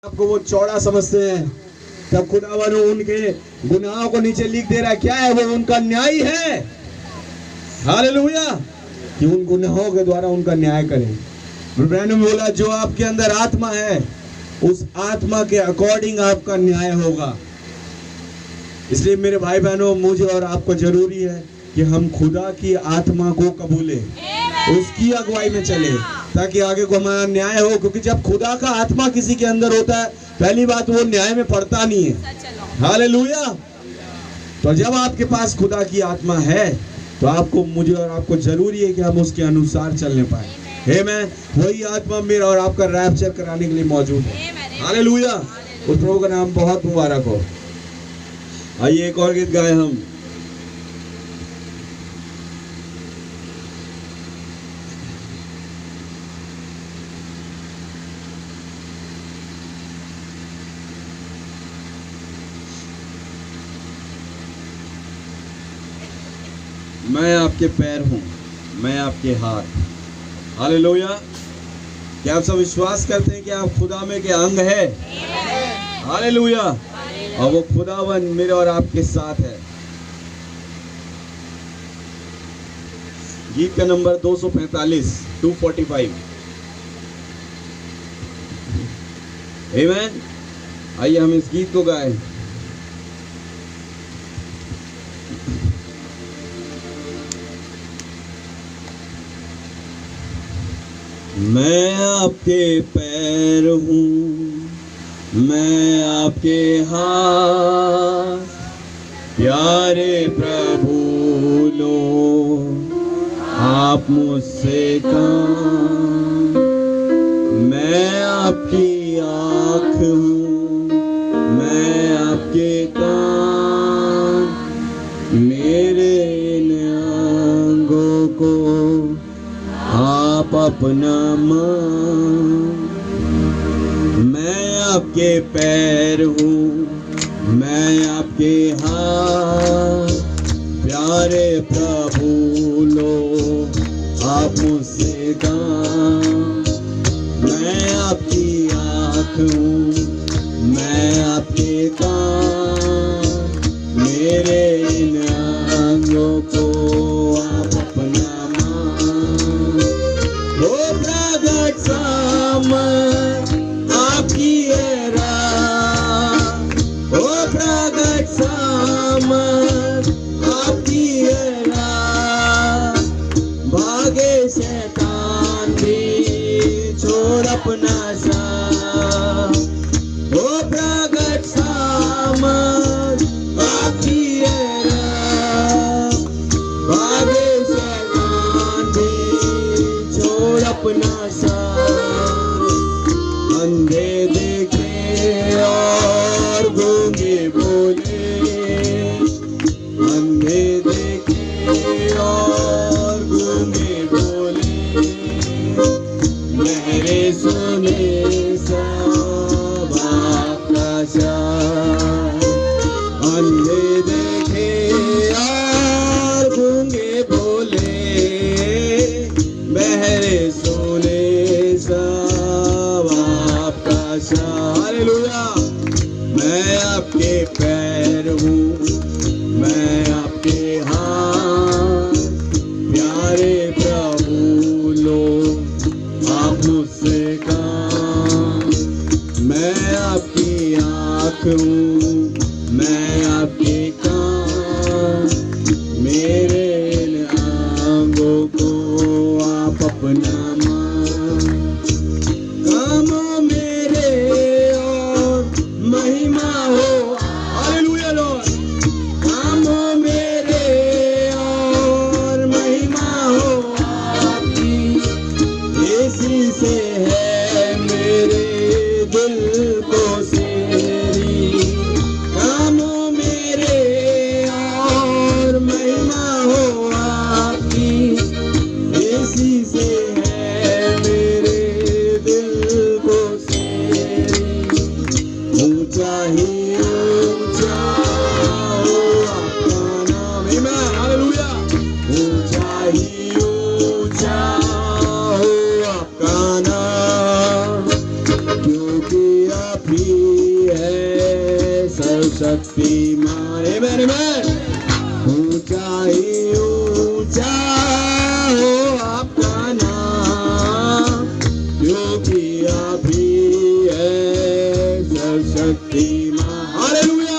आपको वो चौड़ा समझते हैं, तब खुदावन उनके गुनाहों को नीचे लिख दे रहा है। क्या है वो? उनका न्याय है। हालेलुया, कि उन गुनाहों के द्वारा उनका न्याय करें। ब्रैनम ने बोला जो आपके अंदर आत्मा है उस आत्मा के अकॉर्डिंग आपका न्याय होगा। इसलिए मेरे भाई बहनों, मुझे और आपको जरूरी है कि हम खुदा की आत्मा को कबूले, उसकी अगुवाई में चले, ताकि आगे को हमारा न्याय हो। क्योंकि जब खुदा का आत्मा किसी के अंदर होता है, पहली बात वो न्याय में पड़ता नहीं है। हालेलुया। तो जब आपके पास खुदा की आत्मा है तो आपको, मुझे और आपको जरूरी है कि हम उसके अनुसार चलने पाए। आमीन। वही आत्मा मेरा और आपका रैप्चर कराने के लिए मौजूद है। हालेलुया। उस प्रभु का नाम बहुत मुबारक हो। आइए एक और गीत गाए हम। मैं आपके पैर हूं, मैं आपके हाथ। हालेलुया। क्या आप सब विश्वास करते हैं कि आप खुदा में के अंग है? हालेलुया। और वो खुदावन मेरे और आपके साथ है। गीत का नंबर 245, 245। आमीन। आइए हम इस गीत को गाएं। मैं आपके पैर हूँ, मैं आपके हाथ, प्यारे प्रभु लो आप मुझसे काम। मैं आपकी आँख हूँ, मैं आपके कान, मेरे इन अंगों को आप अपना मान। मैं आपके पैर हूँ, मैं आपके हाथ, प्यारे प्रभु लो आप मुझसे काम। मैं आपकी आँख हूँ, मैं आपके कान, मेरे इन अंगों को आप अपना प्रगट सामर्थ आपकी है राह, ओ प्रगट सामर्थ आपकी है राह। भागे शैतान भी छोड़ अपना साथ, ओ प्रगट सामर्थ आपकी है राह। भागे अपना साथ, अंधे देखे और गूंगे बोले, अंधे देखे और गूंगे बोले, मेरे सुने सब आपका साथ। अंधे देखे और गूंगे बोले, बहरे सोने सब आपका साथ। हालेलुया। मैं आपके पैर हूँ, मैं आपके हाथ, प्यारे प्रभु लो आप मुझसे काम। मैं आपकी आँख हूँ, मैं आपके कान, मेरे अंगों को आप अपना मान। कामों मेरे और महिमा हो। Hallelujah Lord. कामों मेरे और महिमा हो आपकी, इसी से है मेरे दिल को सेरी। कामों मेरे और महिमा हो सर्वशक्तिमान ऊंचा ही ऊंचा हो आपका नाम, क्योंकि आप ही है सर्वशक्तिमान। हालेलुया।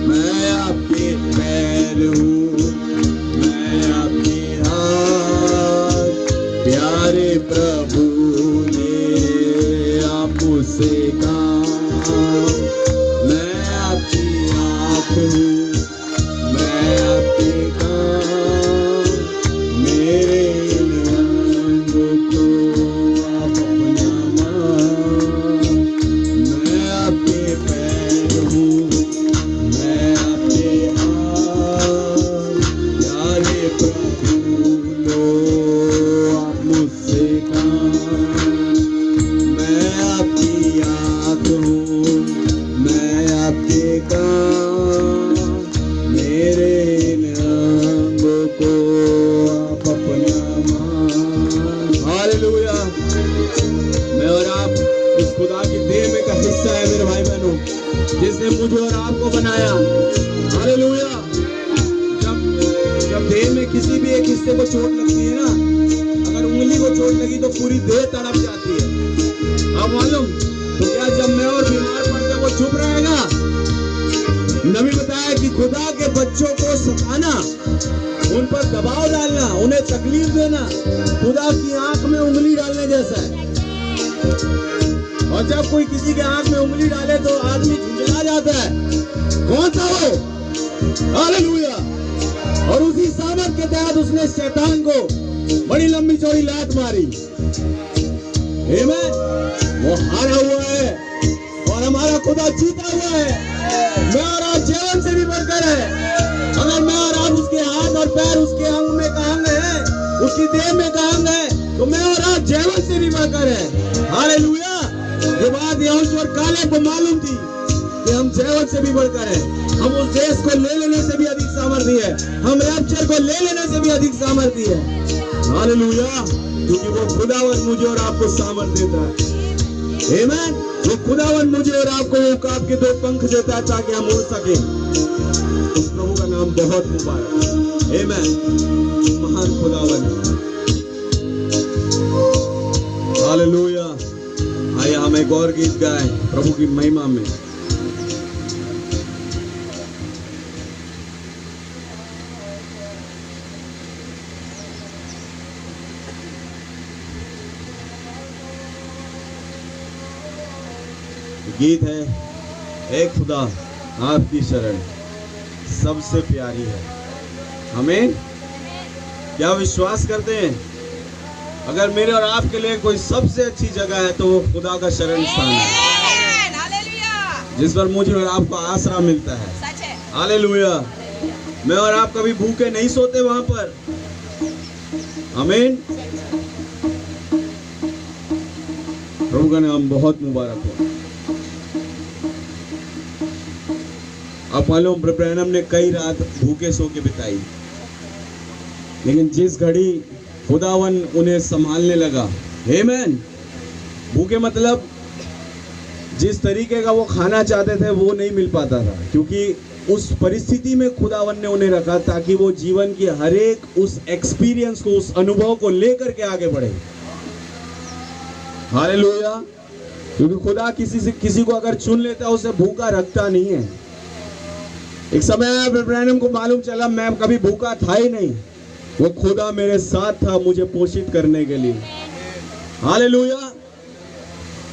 मैं आपके पैर हूँ, मैं आपके हाथ, प्यारे प्रभु ने आप मुझसे मैं आपकी आँख हूँ, मैं आपके कान। मुझे और आपको बनाया। हालेलुया। जब देह में किसी भी एक हिस्से को चोट लगती है ना, अगर उंगली को चोट लगी तो पूरी देह तड़प जाती है। आप मालूम? तो क्या जब मैं और बीमार पड़ते वो चुप रहेगा? नबी बताया कि खुदा के बच्चों को सताना, उन पर दबाव डालना, उन्हें तकलीफ देना खुदा की आंख में उंगली डालने जैसा है। और जब कोई किसी के आंख में उंगली डाले तो आदमी झुंझला जाता है। कौन था वो? हालेलुया। और उसी सामर्थ के तहत उसने शैतान को बड़ी लंबी चौड़ी लात मारी। आमीन। वो हारा हुआ है और हमारा खुदा जीता हुआ है। मैं और आप जीवन से भी बढ़कर है। अगर मैं और आप उसके हाथ और पैर, उसके अंग में का अंग है, उसकी देह में का अंग है, तो मैं और आप जीवन से भी बढ़कर है। हालेलुया। ये बात यहोशू और कालेब को मालूम थी कि हम जीवन से भी बढ़कर है। हम उस देश को ले लेने से भी अधिक सामर्थी है। हम रैप्चर को ले लेने से भी अधिक सामर्थी है। हालेलुया। क्योंकि वो खुदावन मुझे और आपको सामर्थ देता है। आमीन। वो खुदावन मुझे और आपको औकात के 2 पंख देता है ताकि हम उड़ सके। उस प्रभु का नाम बहुत मुबारक। आमीन। महान खुदावन। हालेलुया। आइए हम एक और गीत गाएं प्रभु की महिमा में। गीत है, ए खुदा आपकी शरण सबसे प्यारी है। हमें क्या विश्वास करते हैं? अगर मेरे और आपके लिए कोई सबसे अच्छी जगह है तो वो खुदा का शरण स्थान है, जिस पर मुझे और आपको आसरा मिलता है। हालेलुया। मैं और आप कभी भूखे नहीं सोते वहां पर। आमीन। प्रभु का नाम बहुत मुबारक हो। आप मालूम ब्रैनम ने कई रात भूखे सो के बिताई, लेकिन जिस घड़ी खुदावन उन्हें संभालने लगा, आमीन। भूखे मतलब जिस तरीके का वो खाना चाहते थे वो नहीं मिल पाता था, क्योंकि उस परिस्थिति में खुदावन ने उन्हें रखा ताकि वो जीवन की हर एक उस एक्सपीरियंस को, उस अनुभव को लेकर के आगे बढ़े। हालेलुया। क्योंकि खुदा किसी को अगर चुन लेता है उसे भूखा रखता नहीं है। एक समय ब्रैनम को मालूम चला मैं कभी भूखा था ही नहीं, वो खुदा मेरे साथ था मुझे पोषित करने के लिए। हालेलुया।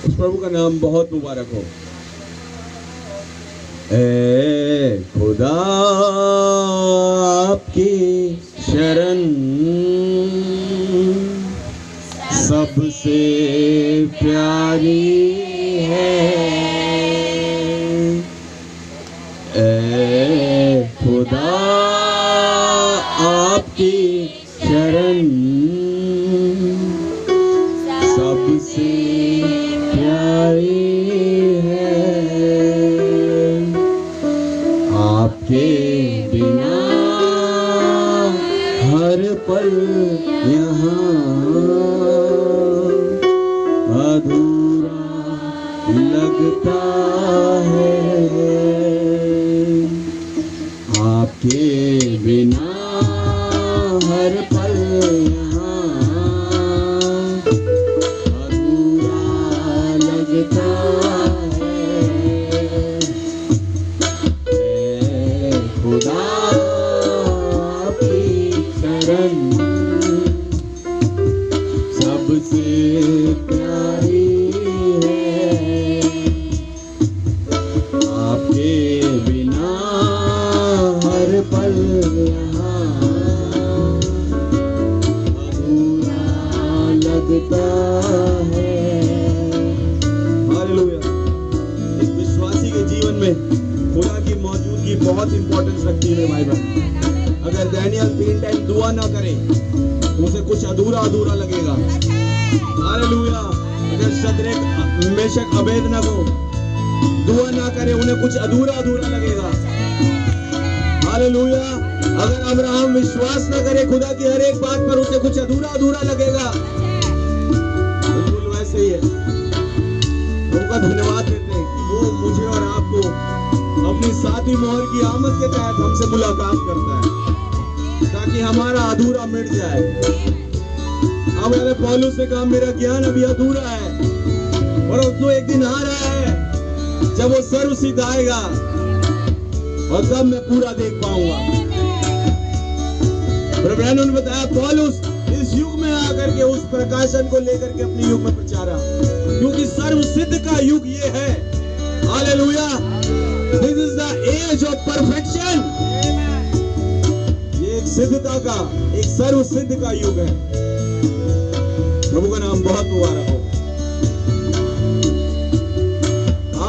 उस प्रभु का नाम बहुत मुबारक हो। ए खुदा आपकी शरण सबसे प्यारी है। ए खुदा आपकी शरण सबसे प्यारी है। आपके बिना हर पल यहाँ अधूरा लगता है। आपके बिना हर पल यहाँ अधूरा लगता है। खुदा आपकी शरण सबसे प्यारी है। आपके बिना हर पल यहाँ अधूरा लगता है। हालेलुया। एक विश्वासी के जीवन में खुदा की मौजूदगी बहुत इंपॉर्टेंस रखती है भाई बहन। अगर दानियल 3 टाइम दुआ ना करे तो उसे कुछ अधूरा अधूरा लगेगा। हालेलुया। अगर शद्रक मेशक अबेदनगो दुआ ना करे उन्हें कुछ अधूरा अधूरा लगेगा। हालेलुया। अगर अब्राहम विश्वास ना करे खुदा की हर एक बात पर उसे कुछ अधूरा अधूरा लगेगा। बिल्कुल वैसे ही है। उनका धन्यवाद देते हैं कि वो मुझे और आपको अपनी सातवीं मोहर की आमद के तहत हमसे मुलाकात करता है ताकि हमारा अधूरा मिट जाए। अब मैंने पौलुस ने कहा मेरा ज्ञान अभी अधूरा है, और उसको एक दिन आ रहा है जब वो सर्व सिद्ध आएगा और तब मैं पूरा देख पाऊंगा। ब्रह्मण ने बताया पौलुस इस युग में आकर के उस प्रकाशन को लेकर के अपने युग में प्रचारा, क्योंकि सर्व सिद्ध का युग ये है। Hallelujah, this is the age of perfection. ये एक सिद्धता का, एक सर्व सिद्ध का युग है। प्रभु का नाम बहुत मुबारक हो।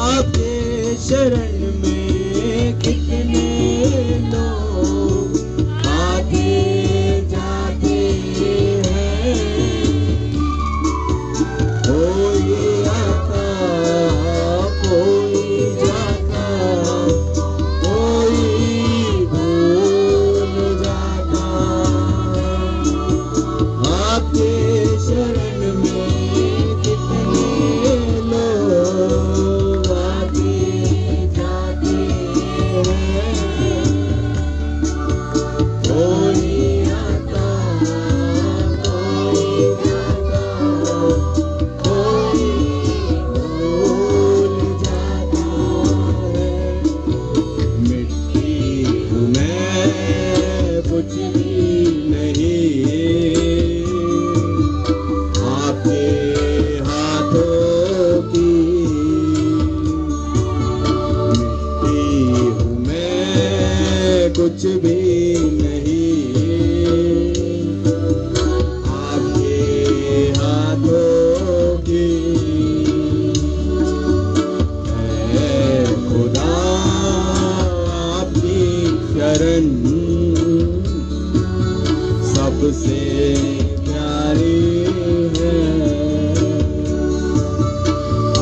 आपके शरण में कितने लोग आते जाते हैं, कोई आता कोई जाता, कोई भूल जाता। आपके शरण में कितने लोग आते जाते हैं, कोई आता कोई जाता, कोई भूल जाता है। मिट्टी हूँ मैं कुछ भी नहीं, आपके हाथों की। मिट्टी हूँ मैं कुछ भी नहीं, आपके हाथों की। है खुदा आपकी शरण सबसे प्यारी है,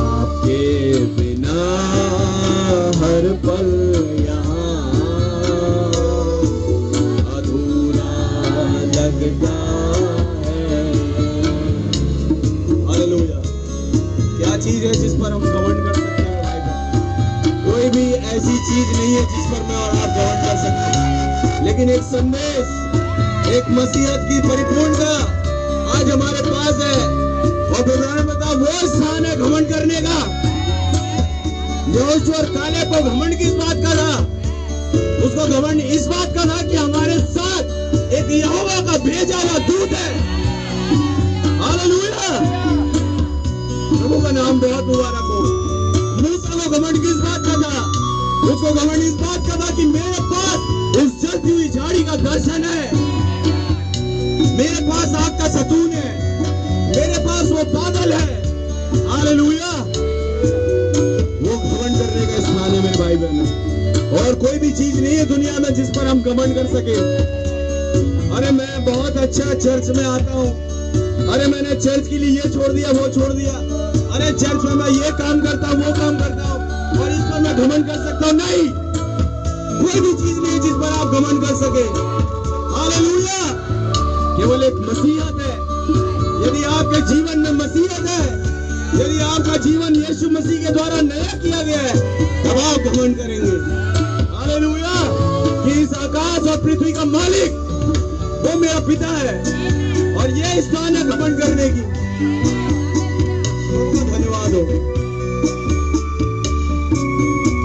आपके बिना हर पल यहाँ अधूरा लगता है। हालेलुया, क्या चीज है जिस पर हम घमंड कर सकते हैं भाई बहन? कोई भी ऐसी चीज नहीं है जिस पर मैं और आप घमंड कर सकते हैं, लेकिन एक संदेश, एक मसीहत की परिपूर्णता आज हमारे पास है। और प्रभु ने बताया वो स्थान है घमंड करने का। यहोशू और कालेब को घमंड किस बात का था? उसको घमंड इस बात का था कि हमारे साथ एक यहोवा का भेजा हुआ दूत है। हालेलुया, प्रभु का नाम बहुत मुबारक हो। मूसा को घमंड किस बात का था? उसको घमंड इस बात का था कि मेरे पास उस जलती हुई झाड़ी का दर्शन है, मेरे पास आग का सतून है, मेरे पास वो बादल है। हालेलुया, वो घमंड करने का स्थान है मेरे भाई बहन। और कोई भी चीज नहीं है दुनिया में जिस पर हम घमंड कर सके। अरे मैं बहुत अच्छा चर्च में आता हूँ, अरे मैंने चर्च के लिए ये छोड़ दिया वो छोड़ दिया, अरे चर्च में मैं ये काम करता हूँ वो काम करता हूँ, और इस पर मैं घमंड कर सकता हूँ? नहीं, कोई भी चीज नहीं जिस पर आप घमंड कर सके। हालेलुया, केवल एक मसीहत है। यदि आपके जीवन में मसीहत है, यदि आपका जीवन यीशु मसीह के द्वारा नया किया गया है, तब आप घमंड करेंगे। हालेलुया, कि इस आकाश और पृथ्वी का मालिक वो मेरा पिता है, और ये स्थान है घमंड करने की। धन्यवाद हो।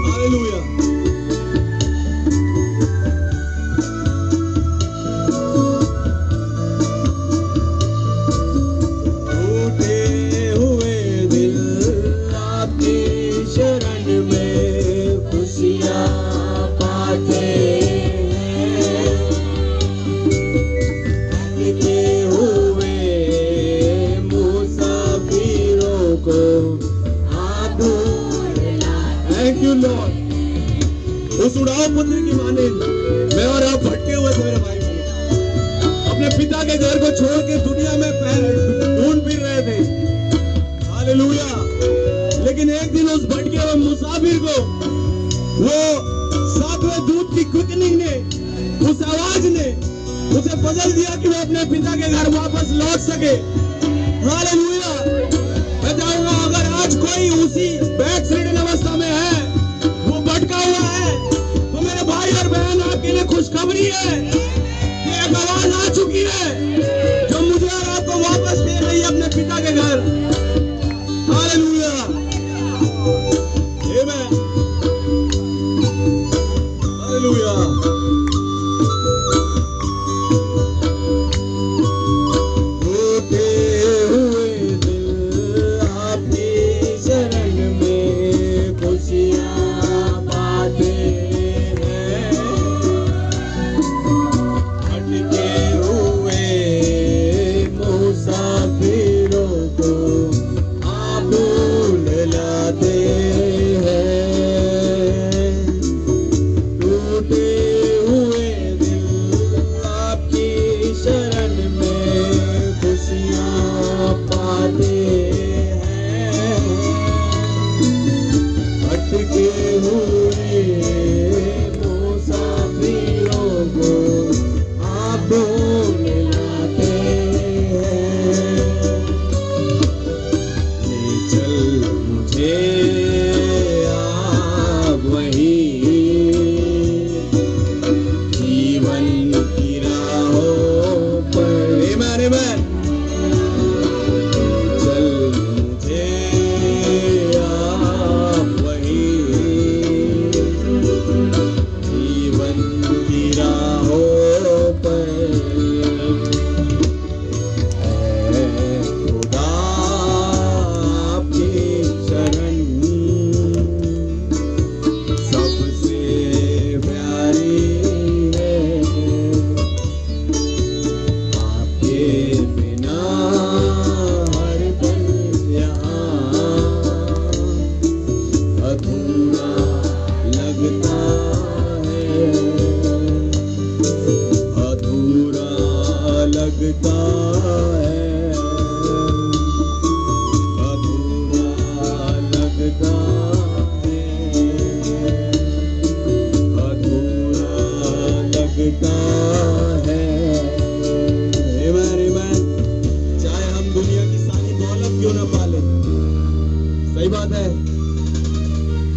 हालेलुया, शरण में खुशियाँ पाते हैं, थके हुए मुसाफिरों को हाथ लाते। Thank you Lord. उस उड़ाव पुत्र की माने मैं और आप भटके हुए थे मेरे भाई बहन, अपने पिता के घर को छोड़ के दुनिया में ढूंढ फिर रहे थे। हालेलुया, लेकिन एक दिन उस भटके हुए मुसाफिर को वो सातवें दूत की क्विकनिंग ने, उस आवाज ने उसे बदल दिया कि वो अपने पिता के घर वापस लौट सके। हालेलुया, मैं चाहूंगा अगर आज कोई उसी बैक सीडन अवस्था में है, वो भटका हुआ है, आपके लिए खुशखबरी है कि एक आवाज आ चुकी है जो मुझे और आपको वापस ले रही है अपने पिता के घर। हालेलुया, आमेन, हालेलुया।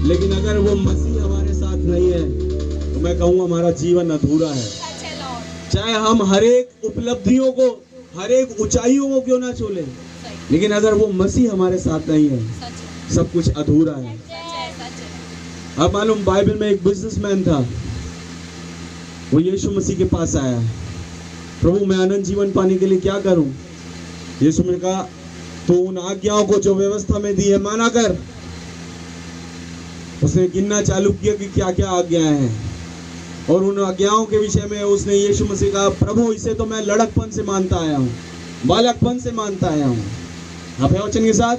लेकिन अगर वो मसीह हमारे साथ नहीं है तो मैं कहूँगा हमारा जीवन अधूरा है। चाहे हम हर एक उपलब्धियों को, हर एक ऊंचाइयों को क्यों ना छू लें, लेकिन अगर वो मसीह हमारे साथ नहीं है, सब कुछ अधूरा है। अब मालूम, बाइबल में एक बिजनेसमैन था, वो यीशु मसीह के पास आया, प्रभु मैं अनंत जीवन पाने के लिए क्या करूं? यीशु ने कहा तो उन आज्ञाओं को जो व्यवस्था में दी है माना कर। उसने गिनना चालू किया कि क्या क्या आज्ञाएं हैं, और उन आज्ञाओं के विषय में उसने यीशु मसीह कहा प्रभु इसे तो मैं लड़कपन से मानता आया हूँ, बालकपन से मानता आया हूँ। आप है वचन के साथ?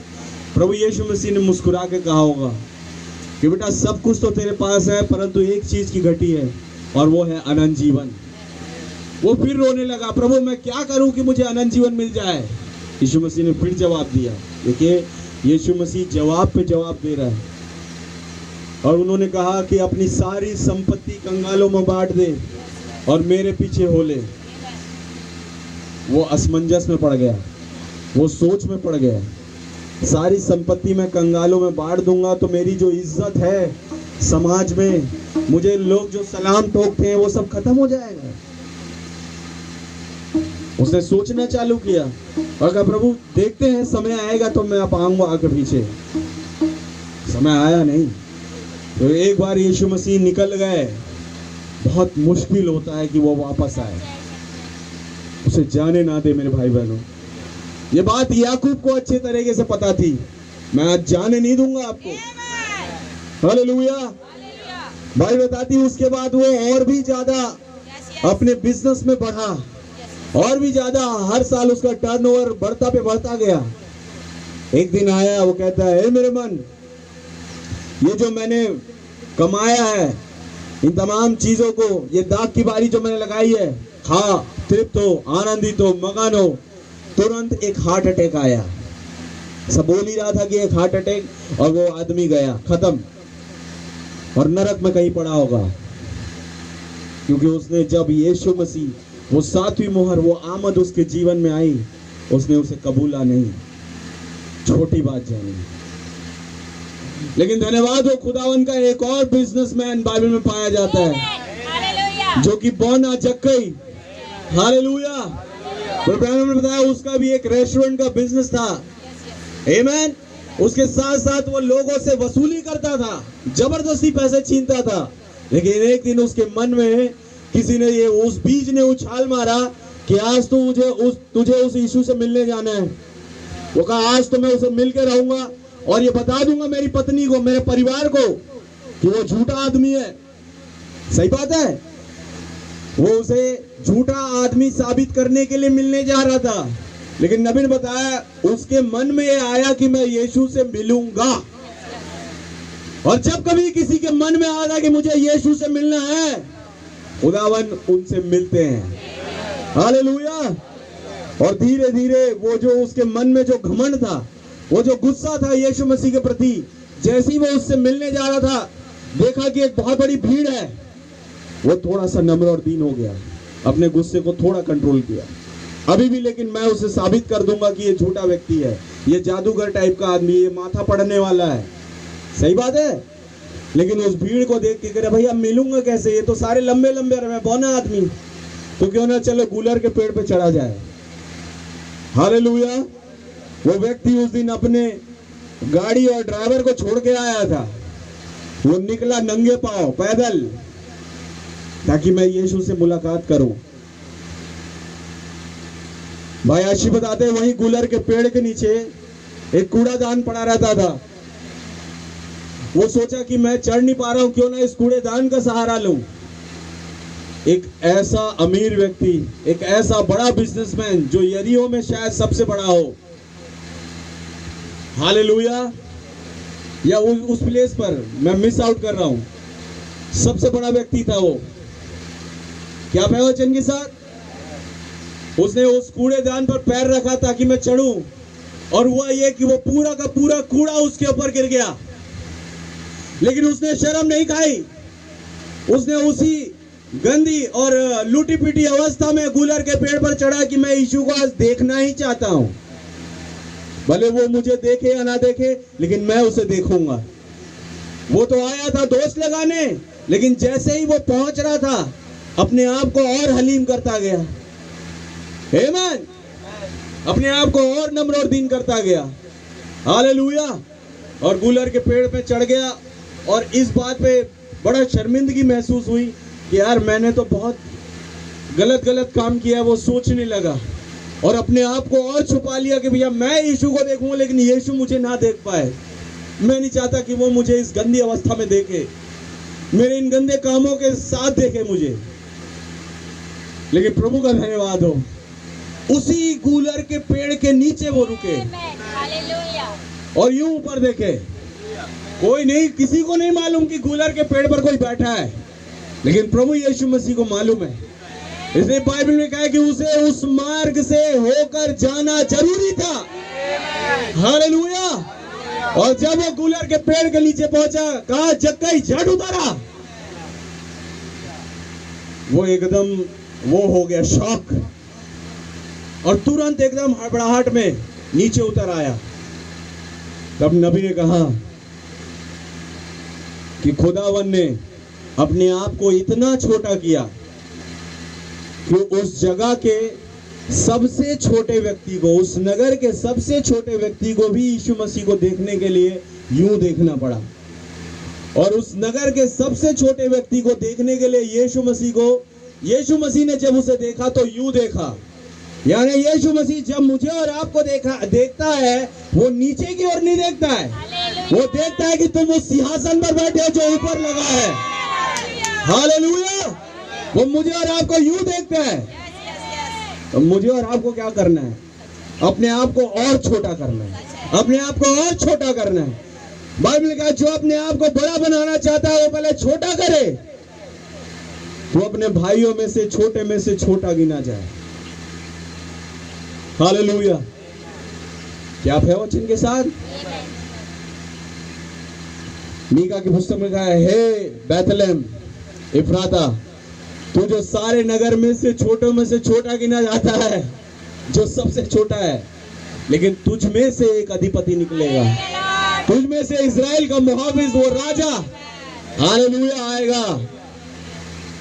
प्रभु यीशु मसीह ने मुस्कुरा के कहा होगा कि बेटा सब कुछ तो तेरे पास है, परंतु एक चीज की घटी है और वो है अनंत जीवन। वो फिर रोने लगा, प्रभु मैं क्या करूं कि मुझे अनंत जीवन मिल जाए? यीशु मसीह ने फिर जवाब दिया। देखिए यीशु मसीह जवाब पे जवाब दे रहा है, और उन्होंने कहा कि अपनी सारी संपत्ति कंगालों में बांट दे और मेरे पीछे हो ले। वो असमंजस में पड़ गया, वो सोच में पड़ गया, सारी संपत्ति मैं कंगालों में बांट दूंगा तो मेरी जो इज्जत है समाज में, मुझे लोग जो सलाम ठोकते हैं वो सब खत्म हो जाएगा। उसने सोचना चालू किया और कहा प्रभु देखते हैं, समय आएगा तो मैं आप आऊंगा आगे पीछे। समय आया नहीं, तो एक बार यीशु मसीह निकल गए, बहुत मुश्किल होता है कि वो वापस आए। उसे जाने ना दे मेरे भाई बहनों। ये बात याकूब को अच्छे तरीके से पता थी, मैं आज जाने नहीं दूंगा आपको। हालेलुया। भाई बताती उसके बाद वो और भी ज्यादा अपने बिजनेस में बढ़ा, और भी ज्यादा हर साल उसका टर्नओवर बढ़ता पे बढ़ता गया। एक दिन आया, वो कहता है मेरे मन, ये जो मैंने कमाया है इन तमाम चीजों को, ये दाग की बारी जो मैंने लगाई है, खा, तृप्त हो, आनंदित हो, मगन हो। तुरंत एक हार्ट अटैक आया। सब बोल ही रहा था कि एक हार्ट अटैक, और वो आदमी गया, खत्म, और नरक में कहीं पड़ा होगा, क्योंकि उसने जब यीशु मसीह वो सातवीं मोहर, वो आमद उसके जीवन में आई, उसने उसे कबूला नहीं। छोटी बात जानी। लेकिन धन्यवाद हो खुदावन का, एक और बिजनेसमैन बाइबल में पाया जाता है। जो कि बोना जक्कई, हालेलुया। तो ब्रैनम ने बताया उसका भी एक रेस्टोरेंट का बिजनेस था, आमीन। उसके साथ साथ वो लोगों से वसूली करता था, जबरदस्ती पैसे छीनता था। लेकिन एक दिन उसके मन में किसी ने ये उस बीज ने उछाल मारा कि आज तो तुझे उस यीशु से मिलने जाना है। वो कहा आज तो मैं उसे मिल के रहूंगा और ये बता दूंगा मेरी पत्नी को, मेरे परिवार को कि वो झूठा आदमी है। सही बात है, वो उसे झूठा आदमी साबित करने के लिए मिलने जा रहा था। लेकिन नबी ने बताया उसके मन में ये आया कि मैं यीशु से मिलूंगा। और जब कभी किसी के मन में आता कि मुझे यीशु से मिलना है, खुदावन उनसे मिलते हैं, हालेलुया। और धीरे धीरे वो जो उसके मन में जो घमंड था, वो जो गुस्सा था यीशु मसीह के प्रति, जैसे ही वो उससे मिलने जा रहा था, देखा कि एक बहुत बड़ी भीड़ है, वो थोड़ा सा नम्र और दीन हो गया, अपने गुस्से को थोड़ा कंट्रोल किया। अभी भी लेकिन मैं उसे साबित कर दूंगा कि ये झूठा व्यक्ति है, ये जादूगर टाइप का आदमी, ये माथा पड़ने वाला है। सही बात है। लेकिन उस भीड़ को देख के करे भैया मिलूंगा कैसे, ये तो सारे लंबे लंबे रहे, बौना आदमी, तो क्यों ना चलो गूलर के पेड़ पे चढ़ा जाए, हालेलुया। वो व्यक्ति उस दिन अपने गाड़ी और ड्राइवर को छोड़ के आया था, वो निकला नंगे पांव पैदल ताकि मैं यीशु से मुलाकात करूं। भाई आशी बताते हैं वहीं गूलर के पेड़ के नीचे एक कूड़ादान पड़ा रहता था। वो सोचा कि मैं चढ़ नहीं पा रहा हूं, क्यों ना इस कूड़ेदान का सहारा लूं। एक ऐसा अमीर व्यक्ति, एक ऐसा बड़ा बिजनेसमैन जो यरीहो में शायद सबसे बड़ा हो, हालेलुया, या उस प्लेस पर मैं मिस आउट कर रहा हूं, सबसे बड़ा व्यक्ति था वो। क्या वचन के साथ उसने उस कूड़ेदान पर पैर रखा ताकि मैं चढ़ूं, और हुआ ये कि वो पूरा का पूरा कूड़ा उसके ऊपर गिर गया। लेकिन उसने शर्म नहीं खाई, उसने उसी गंदी और लूटी पीटी अवस्था में गूलर के पेड़ पर चढ़ा कि मैं यीशु को आज देखना ही चाहता हूं, भले वो मुझे देखे या ना देखे, लेकिन मैं उसे देखूंगा। वो तो आया था दोस्त लगाने, लेकिन जैसे ही वो पहुंच रहा था अपने आप को और हलीम करता गया, आमीन, अपने आप को और नम्र और दीन करता गया, हालेलुया। और गूलर के पेड़ पे चढ़ गया और इस बात पे बड़ा शर्मिंदगी महसूस हुई कि यार मैंने तो बहुत गलत काम किया। वो सोचने लगा और अपने आप को और छुपा लिया कि भैया मैं यीशु को देखूंगा, लेकिन यीशु मुझे ना देख पाए। मैं नहीं चाहता कि वो मुझे इस गंदी अवस्था में देखे, मेरे इन गंदे कामों के साथ देखे मुझे। लेकिन प्रभु का धन्यवाद हो, उसी गूलर के पेड़ के नीचे वो रुके और यूं ऊपर देखे। कोई नहीं, किसी को नहीं मालूम कि गूलर के पेड़ पर कोई बैठा है, लेकिन प्रभु यीशु मसीह को मालूम है। इसलिए बाइबल में कहा है कि उसे उस मार्ग से होकर जाना जरूरी था, हालेलुया। और जब वो गूलर के पेड़ के नीचे पहुंचा, कहा जक्कई झट उतरा। वो एकदम वो हो गया शॉक, और तुरंत एकदम हड़बड़ाहट में नीचे उतर आया। तब नबी ने कहा कि खुदावन ने अपने आप को इतना छोटा किया कि उस जगह के सबसे छोटे व्यक्ति को, उस नगर के सबसे छोटे व्यक्ति को भी यीशु मसीह को देखने के लिए यूं देखना पड़ा। और उस नगर के सबसे छोटे व्यक्ति को देखने के लिए यीशु मसीह ने जब उसे देखा तो यूं देखा। यानी यीशु मसीह जब मुझे और आपको देखता है, वो नीचे की ओर नहीं देखता है, वो देखता है कि तुम उस सिंहासन पर बैठे हो जो ऊपर लगा है, हालेलुया। वो मुझे और आपको यूं देखता है। तो मुझे और आपको क्या करना है? अपने आप को और छोटा करना है, अपने आप को और छोटा करना है। बाइबल कहा जो अपने आप को बड़ा बनाना चाहता है वो पहले छोटा करे, तो अपने भाइयों में से छोटा गिना जाए, हालेलुया। क्या है वचन के साथ? मीका की पुस्तक में कहा है, हे बैतलहम इफ्राता, तू जो सारे नगर में से छोटा गिना जाता है, जो सबसे छोटा है, लेकिन तुझ में से एक अधिपति निकलेगा, तुझ में से इजराइल का मुहाफिज, वो राजा, हालेलुया, आएगा।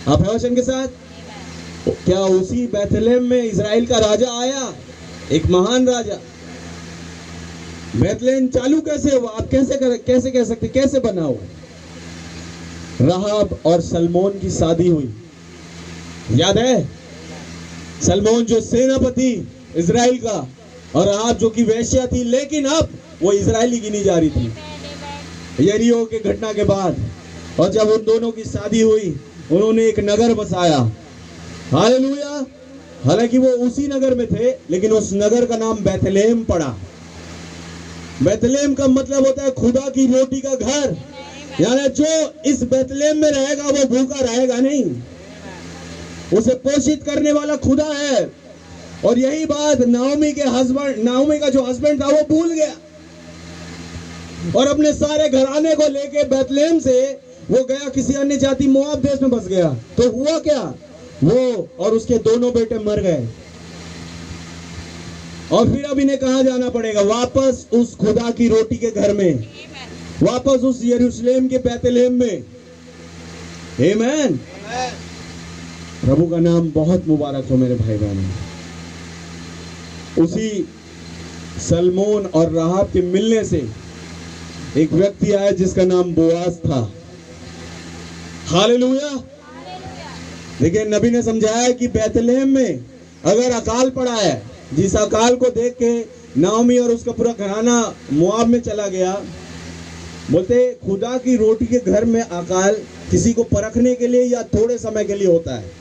आप है वचन के साथ? क्या उसी बैतलहम में इजराइल का राजा आया, एक महान राजा? बैतलहम चालू कैसे हुआ? आप कैसे कह सकते, कैसे बना हुआ? राहाब और सलमोन की शादी हुई, याद है? सलमोन जो सेनापति इजराइल का, और राहाब जो कि वेश्या थी, लेकिन अब वो इजरायली गिनी जा रही थी यरीहो के घटना के बाद। और जब उन दोनों की शादी हुई, उन्होंने एक नगर बसाया। हालेलुया। हालांकि वो उसी नगर में थे, लेकिन उस नगर का नाम बैतलहम पड़ा। बैतलहम का मतलब होता है खुदा की रोटी का घर। यानी जो इस बैतलहम में रहेगा वो भूखा रहेगा नहीं, उसे पोषित करने वाला खुदा है। और यही बात नाओमी का जो हस्बैंड था वो भूल गया, और अपने सारे घराने को लेके बैतलहम से वो गया किसी अन्य जाति मोआब देश में बस गया। तो हुआ क्या? वो और उसके दोनों बेटे मर गए। और फिर अब इन्हें कहां जाना पड़ेगा? वापस उस खुदा की रोटी के घर में, वापस उस यरूशलेम के बैतलहम में। आमीन। प्रभु का नाम बहुत मुबारक हो मेरे भाई बहनों। उसी सलमोन और राहाब के मिलने से एक व्यक्ति आया जिसका नाम बोआज था। हालेलुया। देखिए, नबी ने समझाया कि बैतलहम में अगर अकाल पड़ा है, जिस अकाल को देख के नाओमी और उसका पूरा घराना मोआब में चला गया, बोलते खुदा की रोटी के घर में अकाल किसी को परखने के लिए या थोड़े समय के लिए होता है।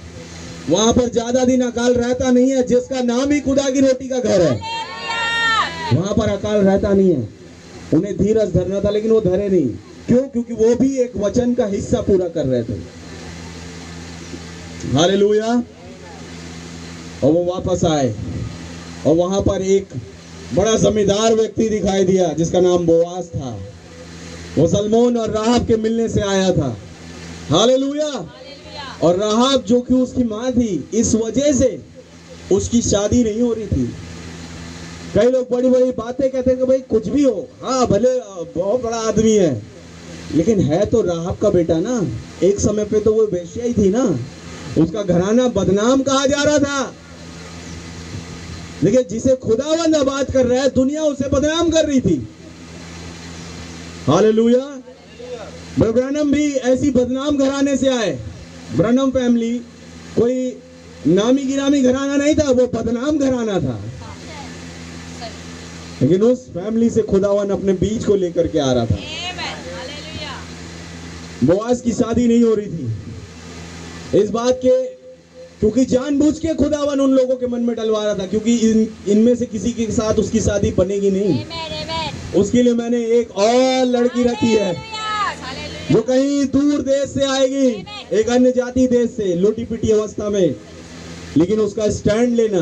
वहां पर ज्यादा दिन अकाल रहता नहीं है। जिसका नाम ही खुदा की रोटी का घर है, वहां पर अकाल रहता नहीं है। उन्हें धीरज धरना था, लेकिन वो धरे नहीं। क्यों? क्योंकि वो भी एक वचन का हिस्सा पूरा कर रहे थे। हालेलुया। और वो वापस आए, और वहां पर एक बड़ा जमींदार व्यक्ति दिखाई दिया जिसका नाम बोआज था। वो सलमोन और राहाब के मिलने से आया था। हालेलुया। और राहाब जो कि उसकी माँ थी, इस वजह से उसकी शादी नहीं हो रही थी। कई लोग बड़ी बड़ी बातें कहते हैं कि भाई कुछ भी हो, हाँ भले बहुत बड़ा आदमी है, लेकिन है तो राहाब का बेटा ना। एक समय पे तो वो वेश्या ही थी ना, उसका घराना बदनाम कहा जा रहा था। देखिए, जिसे खुदावंद आबाद कर रहा है, दुनिया उसे बदनाम कर रही थी। हालेलुया। ब्रैनम भी ऐसी बदनाम घराने से आए। ब्रैनम फैमिली कोई नामी गिरामी घराना नहीं था, वो बदनाम घराना था। लेकिन उस फैमिली से खुदावन अपने बीज को लेकर के आ रहा था। बोआज की शादी नहीं हो रही थी इस बात के, क्योंकि जानबूझ के खुदावन उन लोगों के मन में डलवा रहा था, क्योंकि इनमें से किसी के साथ उसकी शादी बनेगी नहीं। उसके लिए मैंने एक और लड़की रखी है जो कहीं दूर देश से आएगी, एक अन्य जाति देश से, लोटी पिटी अवस्था में, लेकिन उसका स्टैंड लेना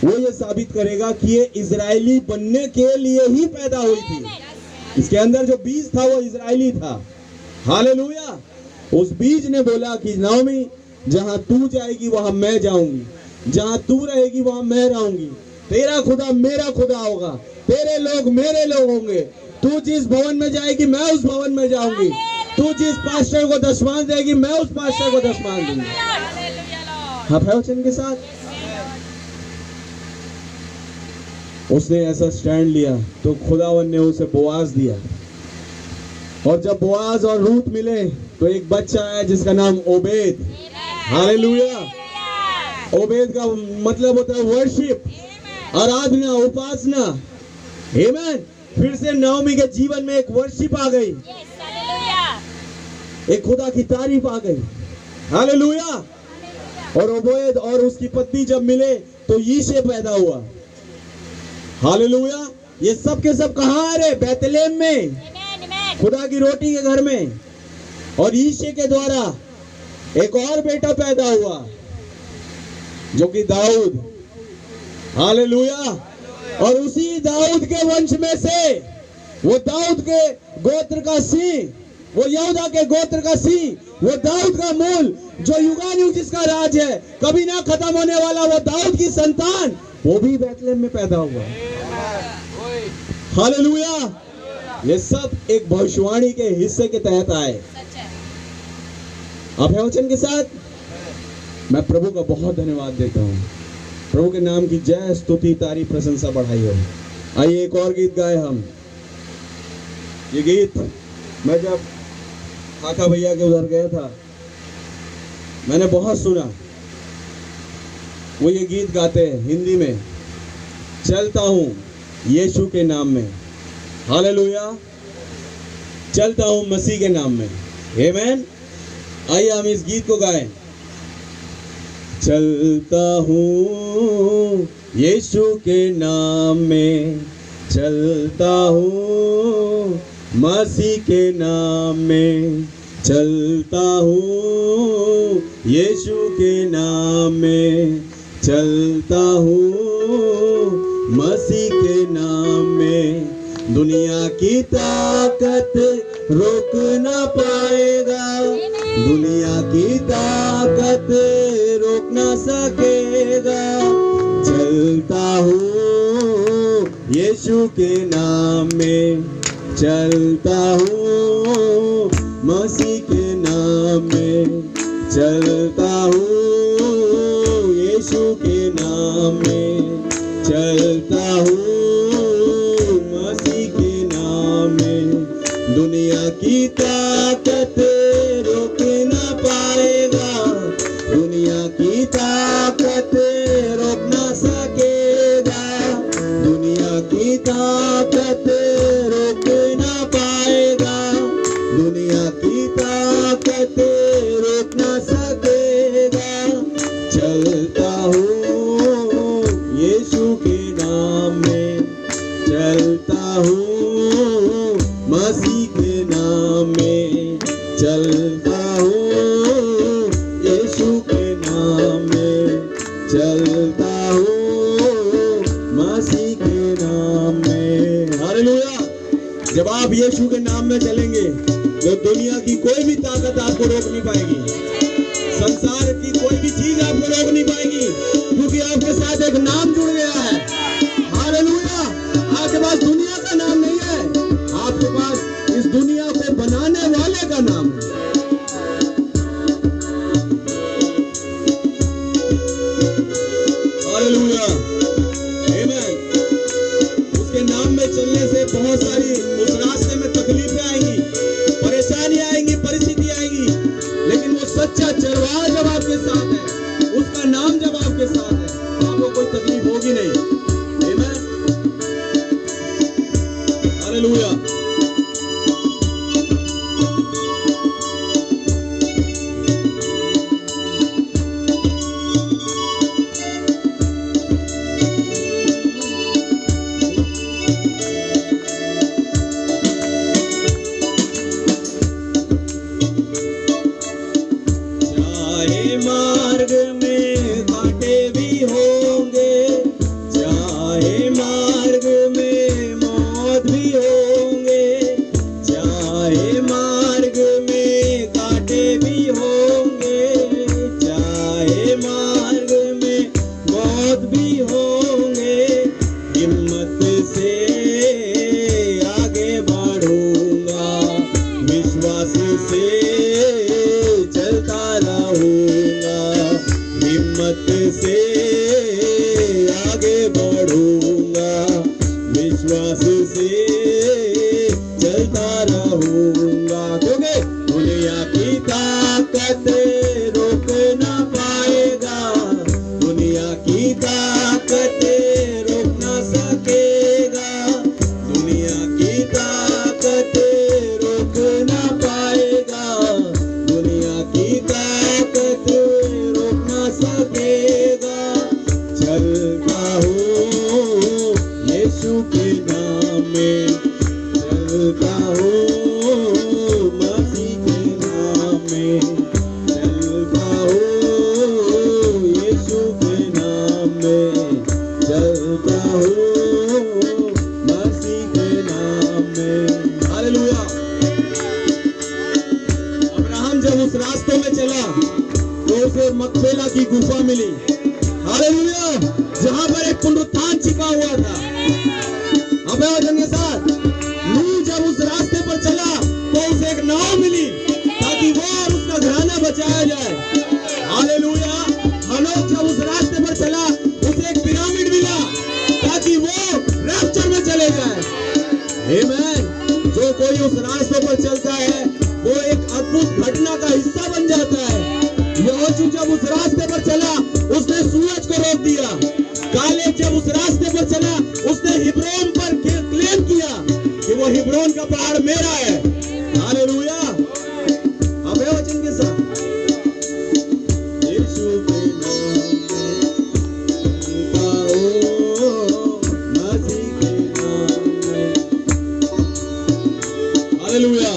वो ये साबित करेगा कि ये इजरायली बनने के लिए ही पैदा हुई थी। इसके अंदर जो बीज था वो इजरायली था। हालेलुया। उस बीज ने बोला कि नाओमी, जहां तू जाएगी वहां मैं जाऊंगी, जहां तू रहेगी वहां मैं रहूंगी। तेरा खुदा मेरा खुदा होगा, तेरे लोग मेरे लोग होंगे। तू जिस भवन में जाएगी मैं उस भवन में जाऊंगी, तू जिस पास्टर को दशमांश देगी मैं उस पास्टर को दशमांश दूंगी। आप है वचन के साथ? उसने ऐसा स्टैंड लिया तो खुदावन ने उसे बोआज दिया। और जब बोआज और रूत मिले तो एक बच्चा है जिसका नाम ओबेद। हालेलुया। ओबेद का मतलब होता है वर्शिप, आराधना, उपासना। आमीन। फिर से नाओमी के जीवन में एक वर्शिप आ गई, एक खुदा की तारीफ आ गई। हालेलुया। और ओबेद और उसकी पत्नी जब मिले तो यीशे पैदा हुआ। हालेलुया। ये सब के सब कहां आ रहे? बैतलहम में, खुदा की रोटी के घर में। और यीशे के द्वारा एक और बेटा पैदा हुआ जो कि दाऊद। हालेलुया। और उसी दाऊद के वंश में से, वो दाऊद के गोत्र का सिंह, वो यहूदा के गोत्र का सिंह, वो दाऊद का मूल, जो युगानुयुग जिसका राज है, कभी ना खत्म होने वाला, वो दाऊद की संतान, वो भी बैतलहम में पैदा हुआ। हालेलुया। ये सब एक भविष्यवाणी के हिस्से के तहत आए। आप है वचन के साथ? मैं प्रभु का बहुत धन्यवाद देता हूँ। प्रभु के नाम की जय, स्तुति, तारीफ, प्रशंसा बढ़ाई हो। आइए एक और गीत गाए हम। ये गीत मैं जब काका भैया के उधर गया था मैंने बहुत सुना। वो ये गीत गाते हैं हिंदी में, चलता हूँ यीशु के नाम में, हालेलुया, चलता हूँ मसीह के नाम में, आमीन। आइए हम इस गीत को गाएं। चलता हूँ यीशु के नाम में, चलता हूँ मसीह के नाम में, चलता हूँ यीशु के नाम में, चलता हूँ मसीह के नाम में। दुनिया की ताकत रोक ना पाएगा, दुनिया की ताकत रोक ना सकेगा। चलता हूँ यीशु के नाम में, चलता हूँ मसीह के नाम में, चलता हूँ यीशु के नाम में, चलता हूँ मसीह के नाम में। दुनिया की ताकत रोक ना पाएगा, दुनिया की ताकत रोक ना सकेगा, दुनिया की ताकत रोक ना पाएगा, दुनिया की ताकत रोक ना सकेगा। चलता हूँ यीशु के नाम में, चलता हूँ मसीह के नाम में, चलता हूँ यीशु के नाम में, चलता हूँ मसीह के नाम में। हालेलुया। जब आप यीशु के नाम में चलेंगे तो दुनिया की कोई भी ताकत आपको रोक नहीं पाएगी, संसार की कोई भी चीज आपको रोक नहीं पाएगी, क्योंकि आपके साथ एक नाम जुड़ गया है। हालेलुया। आपके पास दुनिया का नाम नहीं है, आपके पास इस दुनिया को बनाने वाले का नाम है। हालेलुया, आमीन। उसके नाम में चलने से बहुत सारी उस रास्ते में तकलीफें आएंगी, परेशानियां आएंगी, परिस्थिति आएगी, लेकिन वो सच्चा चरवाहा जब आपके साथ है, उसका नाम जब आपके साथ है, आपको कोई तकलीफ होगी नहीं। आमीन, हालेलुया। मार्ग में कांटे भी होंगे, चाहे मार्ग में मौत भी होंगे, चाहे मार्ग में कांटे भी होंगे, चाहे मार्ग में मौत भी होंगे, हिम्मत से आगे बढ़ूंगा, विश्वास से चलता रहूंगा, हिम्मत से आगे बढ़ूंगा, विश्वास से चलता रहूंगा, क्योंकि दुनिया की ताकत रोक ना पाएगा, दुनिया की ताकत रोक ना सकेगा, दुनिया की ताकत रोक ना पाएगा, दुनिया की ताकत रोक ना सकेगा। चलता हूँ यीशु के नाम में, चलता हूँ मसीह के नाम में, चलता हूँ यीशु के नाम में, चलता हूँ मसीह के नाम में। हालेलुया। अब्राहम जब उस रास्ते में चला तो उसे मकपेला की गुफा मिली। हालेलुया। जहां पर एक पुनरुत्थान छिपा हुआ था। अब वचन के साथ नूह जब उस रास्ते पर चला तो उसे एक नाव मिली ताकि वो और उसका घराना बचा चलता है वो एक अद्भुत घटना का हिस्सा बन जाता है। यहोशू जब उस रास्ते पर चला उसने सूरज को रोक दिया। कालेब जब उस रास्ते पर चला उसने हिब्रोन पर क्लेम किया कि वो हिब्रोन का पहाड़ मेरा है। हालेलुया। अब है वचन के साथ यीशु के नाम में पाओ, मसीह के नाम में। हालेलुया।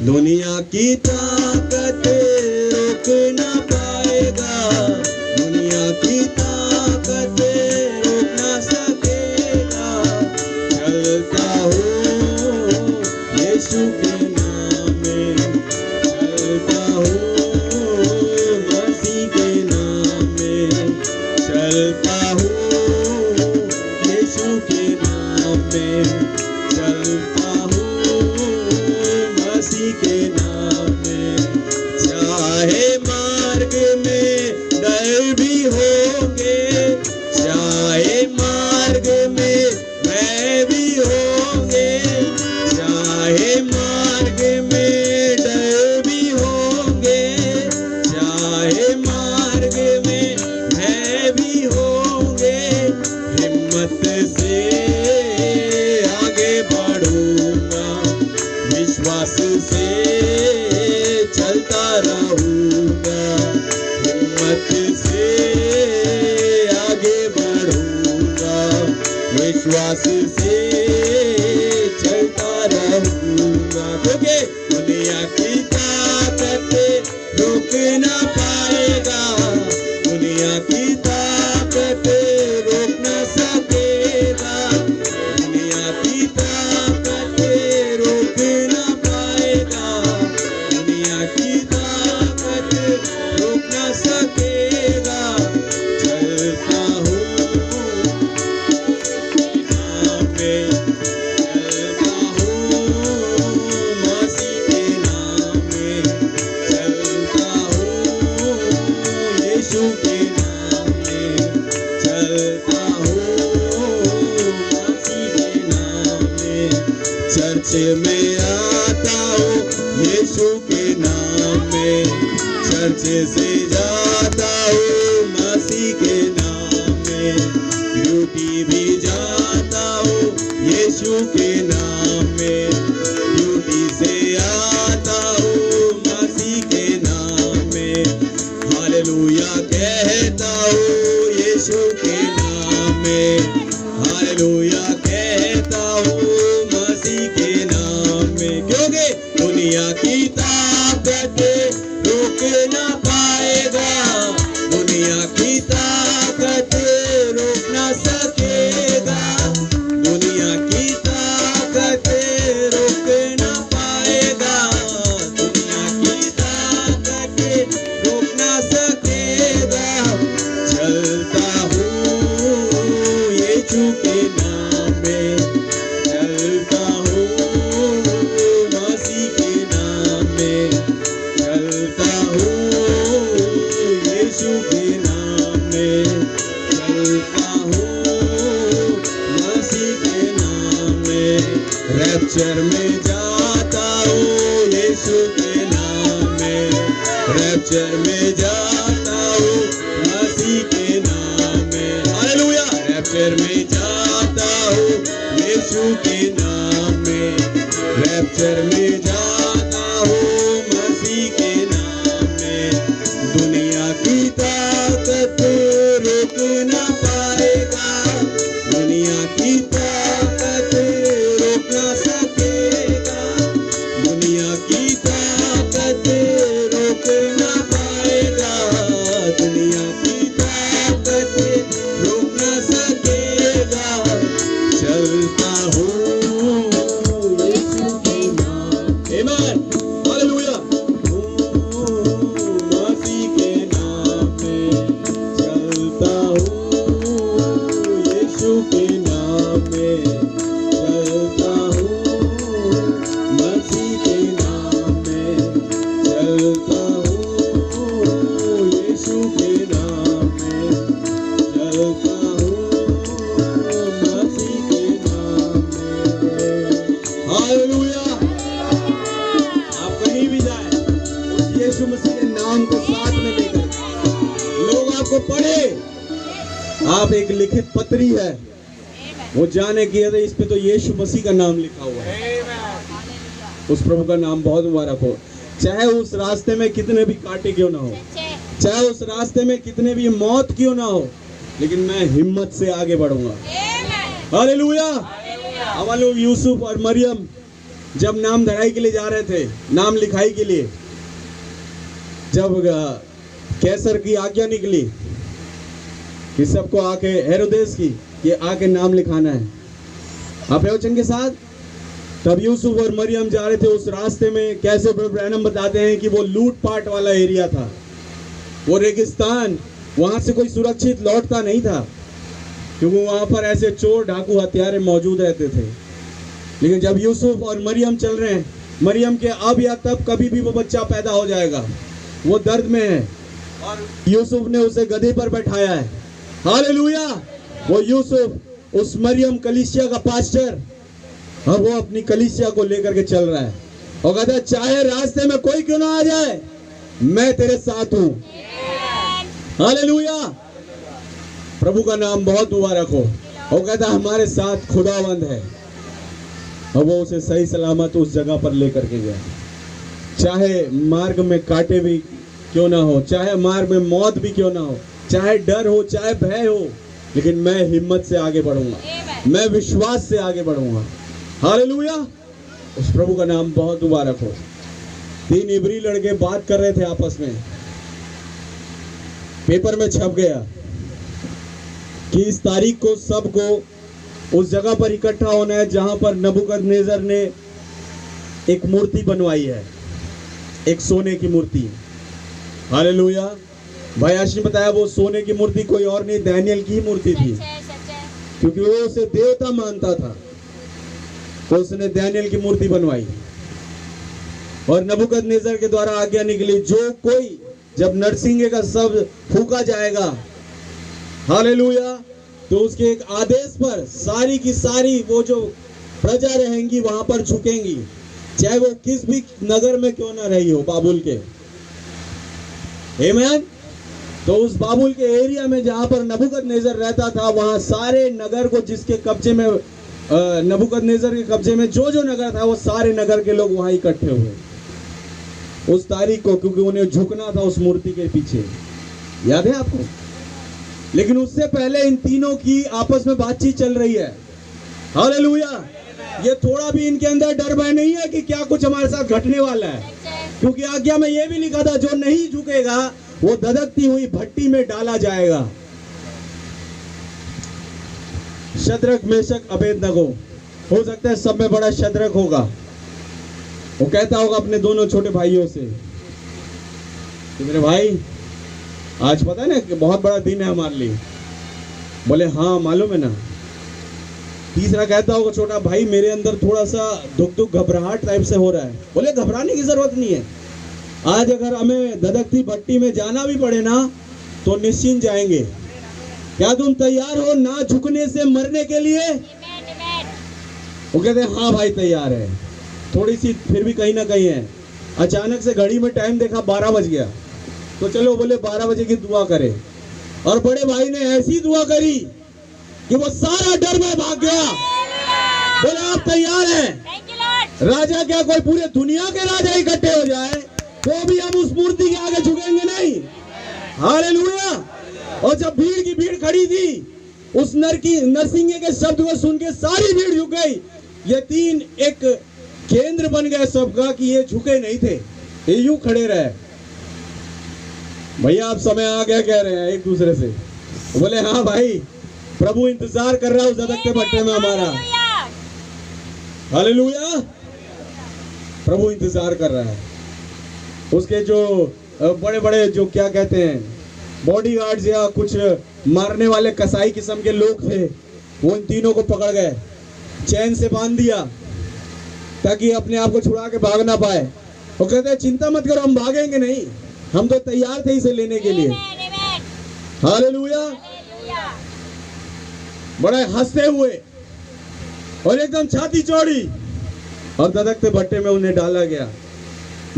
दुनिया की ताकत रोक ना पाएगा, दुनिया की ताकत रोक ना सकेगा। चलता हूँ यीशु के नाम में, चलता हूँ मसीह के नाम में, चलता हूँ यीशु के नाम में, चलता हूँ मसीह के नाम में। चाहे मार्ग में डर भी होंगे, चाहे मार्ग में भय भी होंगे, चाहे मार्ग में डर भी होंगे, चाहे मार्ग में भय भी होंगे, हिम्मत से आगे बढ़ूंगा, विश्वास से चलता रहूंगा। विश्वास से चलता रहूंगा, क्योंकि दुनिया की ताकत रोक ना पाएगा, दुनिया की ताकत रोक ना सकेगा, दुनिया की ताकत रोक ना पाएगा, दुनिया की ताकत रोक ना सकेगा। चलता हूँ नाम में, चलता हूँ मसीह के नाम में, चलता हूँ यीशु के नाम में, चलता हूँ मसीह के नाम में, चर्च में आता हूँ यीशु के नाम में, चर्च से जाता हूँ मसीह के नाम में, ड्यूटी भी जाता हूँ यीशु के नाम में, ड्यूटी से आता हूँ मसीह के नाम में, हालेलुया कहता हूँ यीशु के नाम में, हालेलुया कहता हूँ मसीह के नाम में, क्योंकि दुनिया की ताकत रोक ना पाएगा, दुनिया की ताकत रोक ना सकेगा, दुनिया की ताकत रोक ना पाएगा, दुनिया की ताकत रोक ना सकेगा। चलता हूँ यीशु के नाम में, चलता हूँ मसीह के नाम में, चलता हूँ यीशु के नाम में, चलता हूँ मसीह के नाम में, रैप्चर में जाता हूँ यीशु के नाम में, रैप्चर में जाता हूँ मसीह के नाम में, हालेलुया, रैप्चर में जाता हूँ यीशु के नाम में, रैप्चर में जाता हूँ मसीह के नाम में, दुनिया की ताकत रोक ना पाएगा, दुनिया की ताकत रोक ना सकेगा, दुनिया की ताकत रोक ना पाएगा, दुनिया की ताकत रोक ना सकेगा। चलता हूँ यीशु के नाम, आमीन, हालेलुया, मसीह के नाम में, चलता हूँ यीशु के नाम में, चलता हूँ मसीह के नाम में, चलता हूँ यीशु के नाम में, चलता हूँ मसीह के नाम में, हालेलुया। आप कहीं भी जाए उस यीशु मसीह के नाम को साथ में लेकर लोग आपको पढ़े, आप एक लिखित पत्री है वो जाने की है इस पे तो यीशु मसीह का नाम लिखा हुआ है, उस प्रभु का नाम बहुत मुबारक हो। चाहे उस रास्ते में कितने भी कांटे क्यों ना हो, चाहे उस रास्ते में कितने भी मौत क्यों ना हो, लेकिन मैं हिम्मत से आगे बढ़ूंगा, हालेलुया। हमारे लोग यूसुफ और मरियम जब नाम धराई के लिए जा रहे थे, नाम लिखाई के लिए, जब कैसर की आज्ञा निकली कि सबको आके, हेरोदेस की, कि आके नाम लिखाना है आप वचन के साथ, तब यूसुफ और मरियम जा रहे थे उस रास्ते में। कैसे ब्रैनम बताते हैं कि वो लूटपाट वाला एरिया था, वो रेगिस्तान, वहां से कोई सुरक्षित लौटता नहीं था, क्योंकि वहां पर ऐसे चोर डाकू हत्यारे मौजूद रहते थे। लेकिन जब यूसुफ और मरियम चल रहे हैं, मरियम के अब या तब कभी भी वो बच्चा पैदा हो जाएगा, वो दर्द में है और यूसुफ ने उसे गधे पर बैठाया है, हालेलुया। वो यूसुफ उस मरियम कलीसिया का पास्टर, अब वो अपनी कलीसिया को लेकर के चल रहा है और कहता है चाहे रास्ते में कोई क्यों ना आ जाए, मैं तेरे साथ हूं, हालेलुया। प्रभु का नाम बहुत मुबारक हो। वो कहता हमारे साथ खुदावंद है, और वो उसे सही सलामत उस जगह पर लेकर के गया। चाहे मार्ग में कांटे भी क्यों ना हो, चाहे मार्ग में मौत भी क्यों ना हो, चाहे डर हो, चाहे भय हो, लेकिन मैं हिम्मत से आगे बढ़ूंगा, मैं विश्वास से आगे बढ़ूंगा। हालेलुया, उस प्रभु का नाम बहुत मुबारक हो। 3 इब्री लड़के बात कर रहे थे आपस में, पेपर में छप गया कि इस तारीख को सबको उस जगह पर इकट्ठा होना है जहां पर नबूकदनेस्सर ने एक मूर्ति बनवाई है, एक सोने की मूर्ति। हालेलुया। भाई आशीष ने बताया वो सोने की मूर्ति कोई और नहीं, दानियल की ही मूर्ति थी, क्योंकि वो उसे देवता मानता था, तो उसने दानियल की मूर्ति बनवाई। और नबूकदनेस्सर के द्वारा आज्ञा निकली, जो कोई जब नरसिंगे का शब्द फूका जाएगा, हालेलुया, तो उसके एक आदेश पर सारी की सारी वो जो प्रजा रहेंगी वहां पर झुकेंगी, चाहे वो किस भी नगर में क्यों ना रही हो, बाबुल के। आमीन। तो उस बाबुल के एरिया में जहां पर नबूकदनेस्सर रहता था, वहां सारे नगर को, जिसके कब्जे में नबूकदनेस्सर के कब्जे में जो जो नगर था, वो सारे नगर के लोग वहां इकट्ठे हुए उस तारीख को, क्योंकि उन्हें झुकना था उस मूर्ति के पीछे। याद है आपको? लेकिन उससे पहले इन तीनों की आपस में बातचीत चल रही है। हालेलुया। ये थोड़ा भी इनके अंदर डर भय नहीं है कि क्या कुछ हमारे साथ घटने वाला है, क्योंकि आज्ञा में यह भी लिखा था, जो नहीं झुकेगा वो धधकती हुई भट्टी में डाला जाएगा। शद्रक, मेशक, अबेदनगो, हो सकता है सब में बड़ा शद्रक होगा। वो कहता होगा अपने दोनों छोटे भाइयों से कि मेरे भाई, आज पता है ना कि बहुत बड़ा दिन है हमारे लिए। बोले हाँ मालूम है ना। तीसरा कहता होगा, छोटा भाई मेरे अंदर थोड़ा सा दुख घबराहट टाइप से हो रहा है। बोले घबराने की जरूरत नहीं है, आज अगर हमें धधकती भट्टी में जाना भी पड़े ना तो निश्चिंत जाएंगे। क्या तुम तैयार हो ना झुकने से मरने के लिए? वो कहते हैं हाँ भाई तैयार है। थोड़ी सी फिर भी कहीं ना कहीं है। अचानक से घड़ी में टाइम देखा 12 बज गया, तो चलो बोले 12 बजे की दुआ करें। और बड़े भाई ने ऐसी दुआ करी कि वो सारा डर में भाग गया। बोले आप तैयार हैं? राजा क्या कोई पूरे दुनिया के राजा इकट्ठे हो जाए तो भी हम उस मूर्ति के आगे झुकेंगे नहीं। हालेलुया। और जब भीड़ की भीड़ खड़ी थी, उस नरसिंगे के शब्द को सुन के सारी भीड़ झुक गई। ये तीन एक केंद्र बन गए सबका कि ये झुके नहीं थे, ये यूं खड़े रहे। भैया आप समय आ गया कह रहे हैं एक दूसरे से। बोले हाँ भाई, प्रभु इंतजार कर रहा है उस धधकते भट्टे में हमारा। हालेलुया। प्रभु इंतजार कर रहा है। उसके जो बड़े बड़े जो क्या कहते हैं बॉडीगार्ड्स या कुछ मारने वाले कसाई किस्म के लोग थे, वो इन तीनों को पकड़ गए, चैन से बांध दिया ताकि अपने आप को छुड़ा के भाग ना पाए। वो कहते हैं चिंता मत करो, हम भागेंगे नहीं, हम तो तैयार थे इसे लेने के लिए। हालेलुया। बड़े हंसते हुए और एकदम छाती चौड़ी और धधकते भट्टे में उन्हें डाला गया।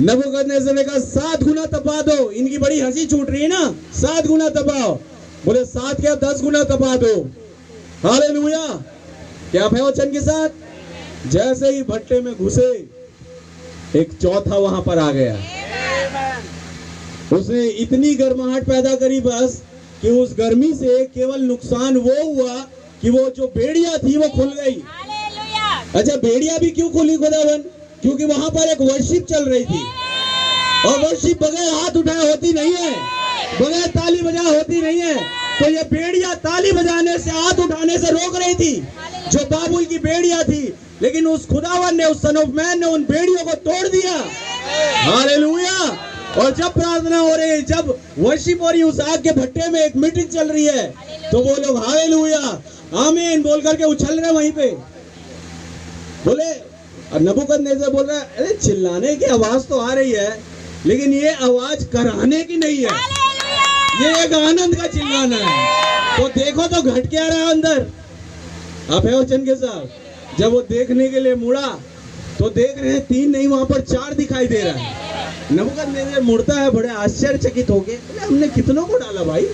नबूकदनेस्सर ने कहा 7 गुना तपा दो। इनकी बड़ी हंसी छूट रही है ना, 7 गुना तपाओ। बोले 7 क्या 10 गुना तपा दो। हालेलुया। क्या है वचन के साथ? जैसे ही भट्टे में घुसे, एक चौथा वहां पर आ गया। उसने इतनी गर्माहट पैदा करी बस कि उस गर्मी से केवल नुकसान वो हुआ कि वो जो बेड़िया थी वो खुल गई। अच्छा, बेड़िया भी क्यों खुली खुदावन? क्योंकि वहां पर एक वर्शिप चल रही थी, और वर्शिप बगैर हाथ उठाए होती नहीं है, बगैर ताली बजाए होती नहीं है। तो ये बेड़िया ताली बजाने से, हाथ उठाने से रोक रही थी, जो बाबुल की बेड़िया थी। लेकिन उस खुदावन ने, उस सन ऑफ मैन ने उन बेड़ियों को तोड़ दिया। हालेलुया। और जब प्रार्थना हो रही है, जब वर्शिप हो रही है, उस आग के भट्टे में एक मीटिंग चल रही है, तो वो लोग हालेलुया आमीन बोल करके उछल रहे वहीं पे। बोले, और नबूकदनेस्सर बोल रहा है, अरे चिल्लाने की आवाज तो आ रही है, लेकिन ये आवाज कराहने की नहीं है, ये एक आनंद का चिल्लाना है। तो देखो तो घट क्या रहा है अंदर। आप है वचन के साथ। जब वो देखने के लिए मुड़ा तो देख रहे हैं 3 नहीं, वहां पर 4 दिखाई दे रहा है। नबूकदनेस्सर मुड़ता है बड़े आश्चर्यचकित होके, हमने कितनों को डाला भाई,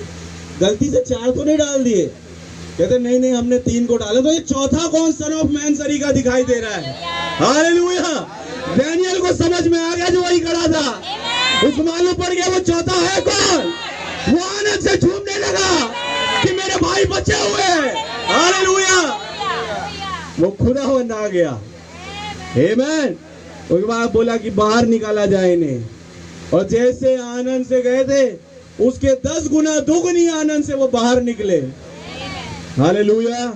गलती से 4 तो नहीं डाल दिए। कहते नहीं नहीं हमने 3 को डाला। तो ये चौथा कौन सन ऑफ मैन सरीका दिखाई दे रहा है। हालेलुया। दानियल को समझ में आ गया जो वही खड़ा था, उसको मालूम पड़ गया वो चौथा है कौन। वो आनंद से झूमने लगा। कि मेरे भाई बचे हुए हैं। हालेलुया, वो खुदावंद आ गया। आमीन। उसके बाद बोला कि बाहर निकाला जाए इन्हें, और जैसे आनंद से गए थे उसके 10 गुना दुगनी आनंद से वो बाहर निकले। हालेलुया,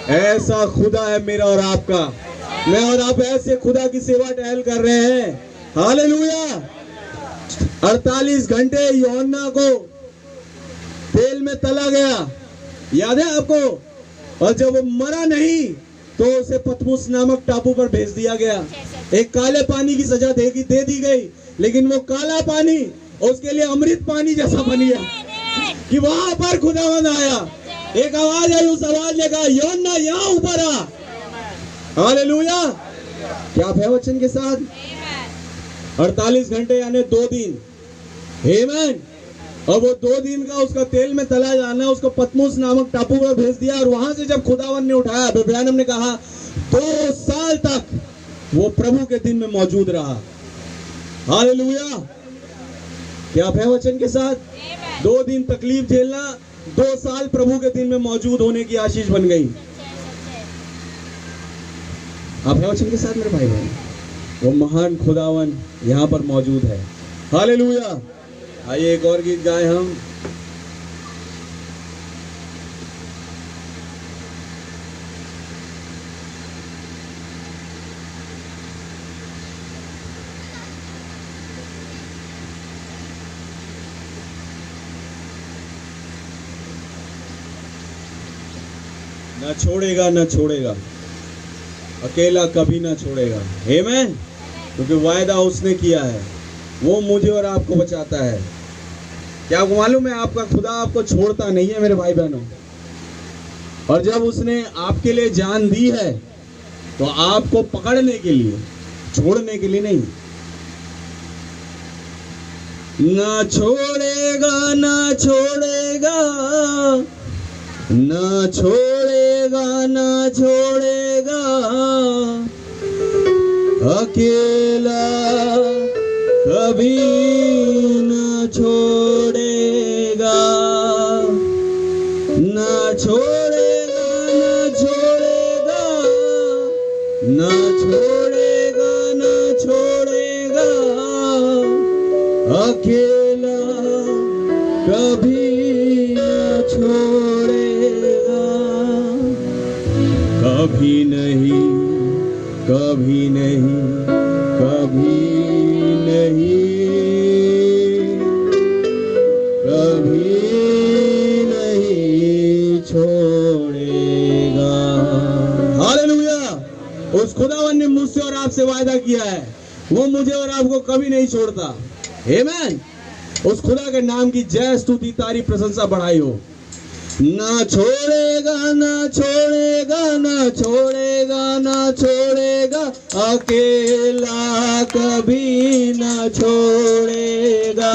ऐसा खुदा है मेरा और आपका। मैं और आप ऐसे खुदा की सेवा टहल कर रहे हैं। हालेलुया। 48 घंटे यूहन्ना को तेल में तला गया, याद है आपको? और जब वो मरा नहीं तो उसे पतमुस नामक टापू पर भेज दिया गया। एक काले पानी की सजा दे दी गई, लेकिन वो काला पानी उसके लिए अमृत पानी जैसा बन गया कि वहां पर खुदावंद आया। एक आवाज आई, उस आवाज ने कहा, यूहन्ना यहाँ ऊपर आ। हालेलुया, क्या आप है वचन के साथ? 48 घंटे यानी 2 दिन। आमीन। और वो 2 दिन का उसका तेल में तला जाना, उसको पतमुस नामक टापू पर भेज दिया, और वहां से जब खुदावन ने उठाया, ब्रैनम ने कहा 2 साल तक वो प्रभु के दिन में मौजूद रहा। हालेलुया, क्या आप है वचन के साथ? 2 दिन तकलीफ झेलना, 2 साल प्रभु के दिन में मौजूद होने की आशीष बन गई। आप है वचन के साथ मेरे भाई बहन? वो महान खुदावन यहाँ पर मौजूद है। हालेलुया। आइए एक और गीत गाएं हम। न छोड़ेगा, न छोड़ेगा, अकेला कभी ना छोड़ेगा। आमीन। क्योंकि वायदा उसने किया है, वो मुझे और आपको बचाता है। क्या आपको मालूम है, आपका खुदा आपको छोड़ता नहीं है मेरे भाई बहनों। और जब उसने आपके लिए जान दी है तो आपको पकड़ने के लिए, छोड़ने के लिए नहीं। ना छोड़ेगा, ना छोड़ेगा, ना छोड़ेगा, ना छोड़ेगा, अकेला कभी न छोड़ेगा। न छोड़ेगा, न छोड़ेगा, न छोड़ेगा, न छोड़ेगा, अकेला कभी न छोड़ेगा। कभी नहीं, कभी नहीं, कभी नहीं, कभी नहीं छोड़ेगा। हालेलुया। उस खुदावन ने मुझसे और आपसे वायदा किया है, वो मुझे और आपको कभी नहीं छोड़ता। आमीन। उस खुदा के नाम की जय, स्तुति, तारीफ, प्रशंसा बढ़ाई हो। ना छोड़ेगा, ना छोड़ेगा, ना छोड़ेगा, ना छोड़ेगा, अकेला कभी ना छोड़ेगा।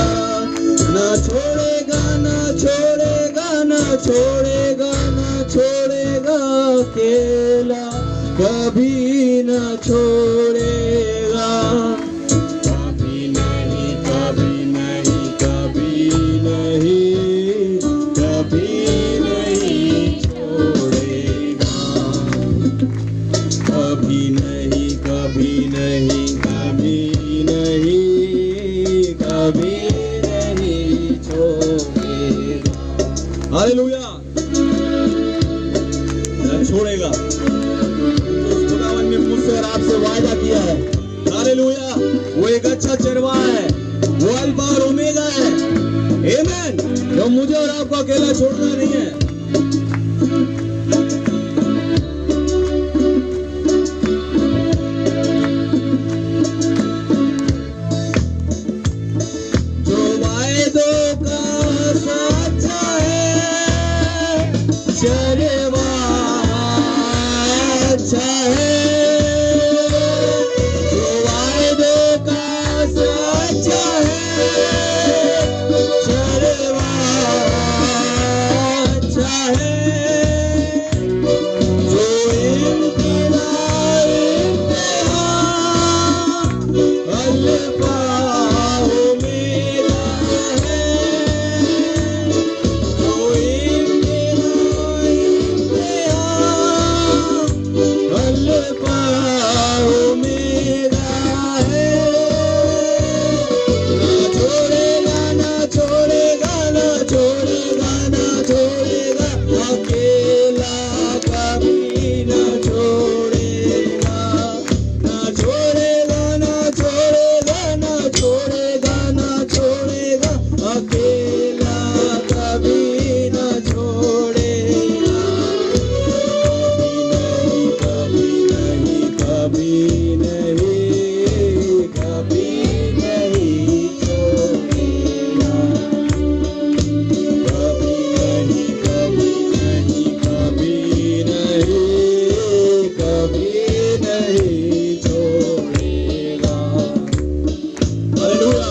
ना छोड़ेगा, ना छोड़ेगा, ना छोड़ेगा, ना छोड़ेगा, अकेला कभी ना छोड़ेगा। कभी नहीं, कभी नहीं, कभी नहीं, कभी नहीं छोड़ेगा। कभी नहीं, कभी नहीं, कभी नहीं, कभी नहीं छोड़ेगा। हालेलुया। न छोड़ेगा। खुदावन ने मुझसे और आपसे वायदा किया है। हालेलुया। वो एक अच्छा चरवाहा है, वो अल्फा और ओमेगा है। आमीन। जो मुझे और आपको अकेला छोड़ना नहीं है। जो वायदों का सच्चा है, चरवाहा अच्छा है। जो वायदों का सच्चा है, चरवाहा अच्छा पाँव मेरा है, ना छोड़ेगा ना छोड़ेगा ना छोड़ेगा ना छोड़ेगा, अकेला कभी ना छोड़ेगा, ना छोड़ेगा ना छोड़ेगा ना छोड़ेगा ना छोड़ेगा, अकेला कभी ना छोड़ेगा, कभी नहीं कभी नहीं कभी नहीं छोड़ेगा, कभी नहीं कभी नहीं कभी नहीं कभी नहीं छोड़ेगा। हालेलुया।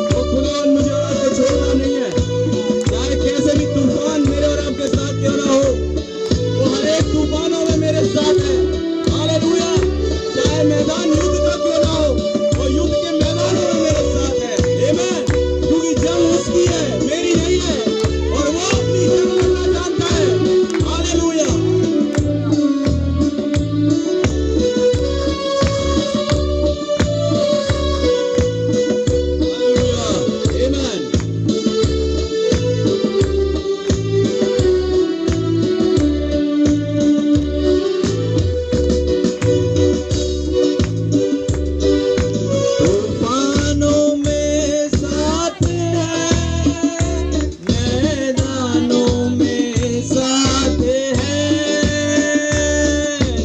वो खुदावन मुझे और आपको छोड़ना नहीं है, चाहे कैसे भी तूफान मेरे और आपके साथ क्यों ना हो, वो हर एक तूफानों में मेरे साथ है। हालेलुया। चाहे मैदान युद्ध का क्यों ना हो, वो युद्ध के मैदानों में मेरे साथ है। आमीन। क्योंकि जंग उसकी है, मेरी नहीं है, और वो अपनी जंग लड़ना जानता है। हालेलुया। हालेलुया। आमीन। तूफानों में साथ है, मैदानों में साथ है,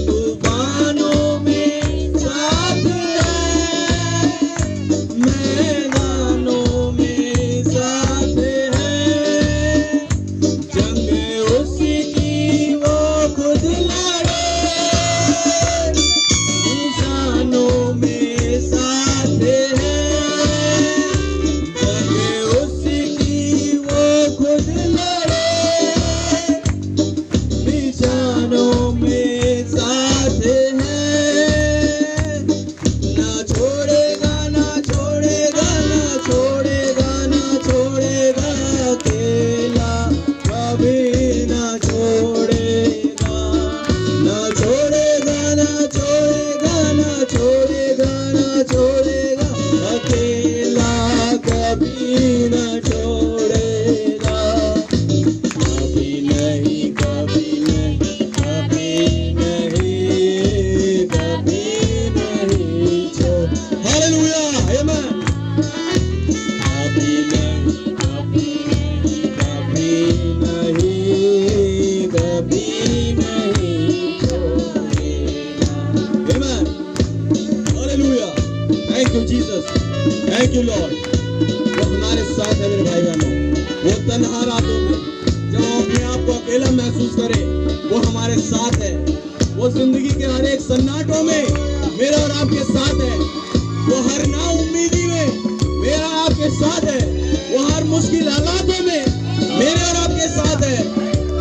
तूफानों में साथ है, मैदानों में साथ है, जंग उसकी वो खुद लड़े, निशानों में साथ है, जंग उसकी वो खुद लड़े, निशानों में साथ है, ना छोड़ेगा ना छोड़ेगा ना छोड़ेगा ना छोड़ेगा, अकेला कभी ना छोड़ेगा, ना छोड़ेगा ना छोड़ेगा ना छोड़ेगा ना छोड़ेगा, अकेला कभी ना छोड़ेगा, कभी नहीं कभी नहीं कभी नहीं कभी नहीं छोड़। हालेलुया। आमीन। कभी नहीं कभी नहीं कभी नहीं कभी नहीं छोड़ेगा। आमीन। Hallelujah. Thank you Jesus, thank you Lord. वो हमारे साथ है मेरे भाई बहनों। वो तन्हा रातों में जब हम अपने आप को अकेला महसूस करें, वो हमारे साथ है। वो जिंदगी के हर एक सन्नाटों में मेरा और आपके साथ है। वो हर ना उम्मीदी में मेरा और आपके साथ है। वो हर मुश्किल हालातों में मेरे और आपके साथ है।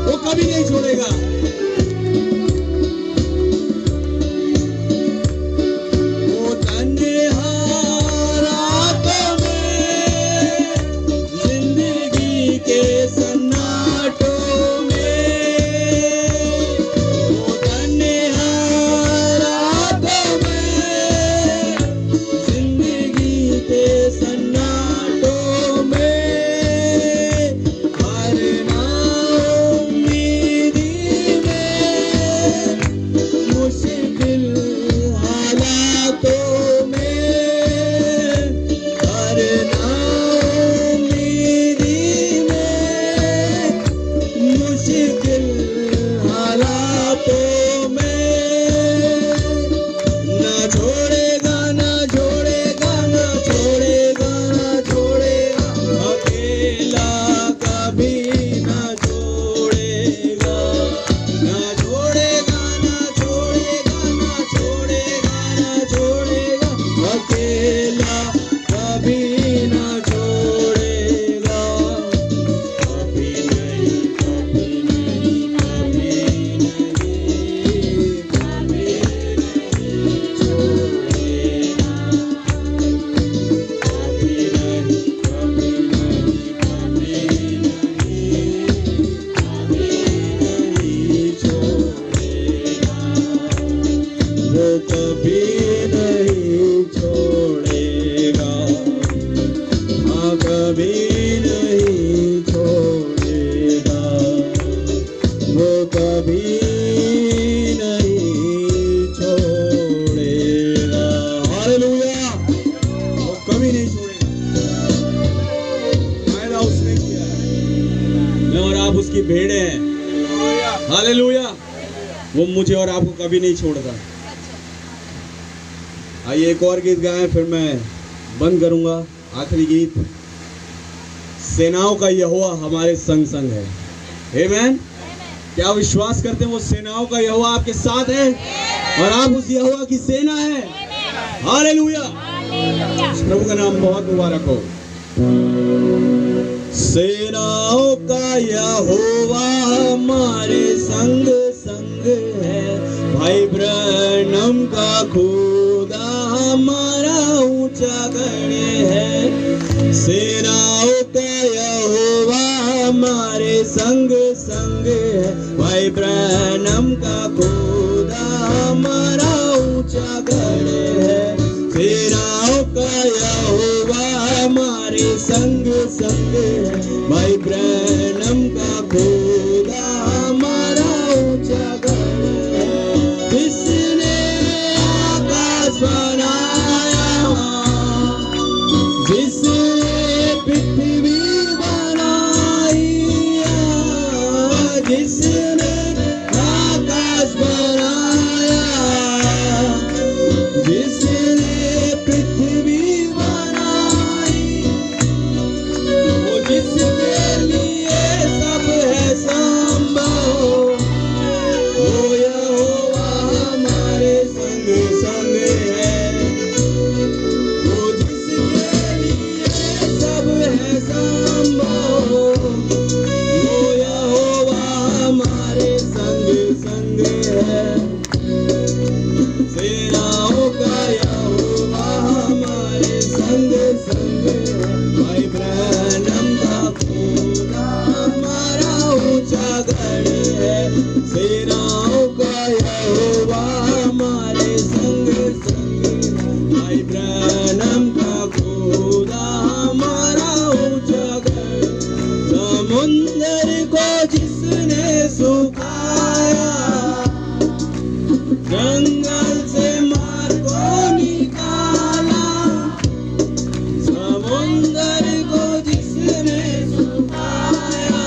वो कभी नहीं छोड़ेगा। वो तन्हा रातों में जिंदगी के सन्नाटों में, वो तन्हा रातों में जिंदगी के सन्नाटों में, हर ना उम्मीदी वो कभी नहीं छोड़ेगा, हाँ कभी नहीं छोड़ेगा, वो कभी नहीं छोड़ेगा। हालेलुया, वो कभी नहीं छोड़ेगा। फायदा उसने किया है, मैं और आप उसकी भेड़ें हैं। हालेलुया, वो मुझे और आपको कभी नहीं छोड़ता। आइए एक और गीत गाएं, फिर मैं बंद करूंगा। आखिरी गीत, सेनाओं का यहोवा हमारे संग संग है। आमीन। क्या विश्वास करते हैं वो सेनाओं का यहोवा आपके साथ है और आप उस यहोवा की सेना है। हालेलुया, प्रभु का नाम बहुत मुबारक हो। सेनाओं का यहोवा हमारे संग संग है, भाई ब्रनम का खुदा हमारा ऊंचा गढ़ है। सेनाओं का यहोवा हमारे संग संग है, भाई ब्रनम का खुदा हमारा ऊंचा गढ़ है। सेनाओं का यहोवा हमारे संग संग है, भाई ब्रनम का खुदा हमारा ऊंचा गढ़ है। जिसने आकाश बनाया, जिसने पृथ्वी बनाई, जिसने आकाश बनाया, जिसने पृथ्वी बनाई, वो जिसके लिए सब है संभव, वो यहोवा हमारे संग संग है। वो जिसके लिए सब है संभव, वो यहोवा हमारे संग संग है। सेनाओं का यहोवा हमारे संग संग है, भाई ब्रनम का खुदा हमारा ऊंचा गढ़ है। सेनाओं का यहोवा हमारे संग संग है, भाई ब्रनम का खुदा हमारा ऊंचा गढ़। समुंदर को जिसने सुखाया, जंगल से मार को निकाला, समुंदर को जिसने सुखाया,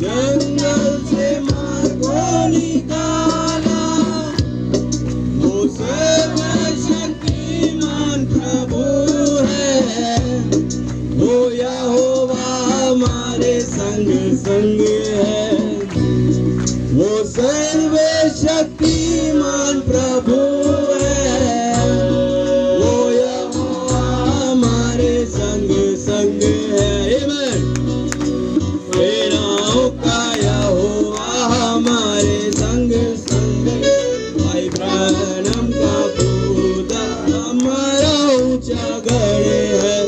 जंगल से मार को निकाला, वो सर्वशक्तिमान प्रभु है, वो यहोवा हमारे संग संग है। वो सर्वशक्तिमान प्रभु है, वो यहोवा हमारे संग संग है। आमीन। सेनाओं का यहोवा हमारे संग संग है, भाई ब्रनम का खुदा हमारा ऊंचा गढ़ है।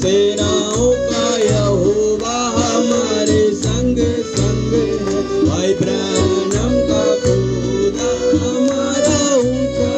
सेनाओं का यहोवा हमारे संग संग है, भाई ब्रनम का खुदा हमारा ऊंचा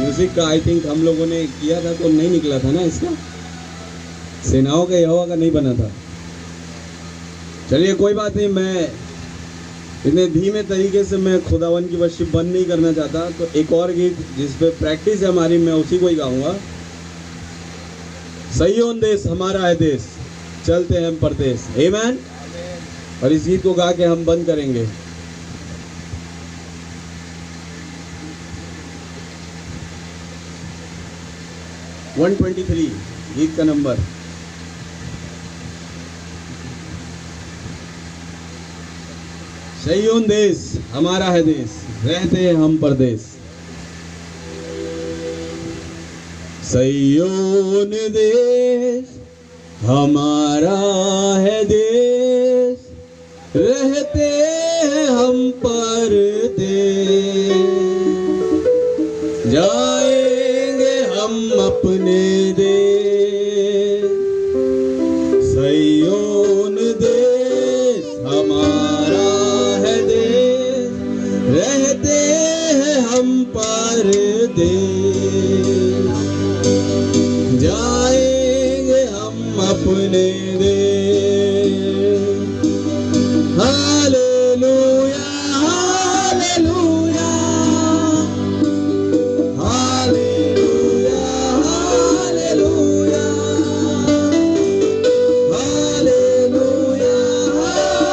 म्यूजिक का आई थिंक हम लोगों ने किया था तो नहीं निकला था ना, इसका सेनाओं के यहोवा का नहीं बना था। चलिए कोई बात नहीं, मैं इतने धीमे तरीके से मैं खुदावन की वर्शिप बंद नहीं करना चाहता। तो एक और गीत जिस पे प्रैक्टिस है हमारी, मैं उसी को ही गाऊंगा। सैयोन देश हमारा है देश, चलते हैं हम परदेश। आमीन। और इस गीत को गा के हम बंद करेंगे। वन 123 गीत का नंबर। सैयोन देश हमारा है देश, रहते हैं हम परदेश। सैयोन देश हमारा है देश, रहते हैं हम परदेश। जाएंगे हम अपने देश, सैयोन देश हमारा है देश, रहते हैं हम परदेश। जाएंगे हम अपने देश। Hallelujah hallelujah hallelujah hallelujah hallelujah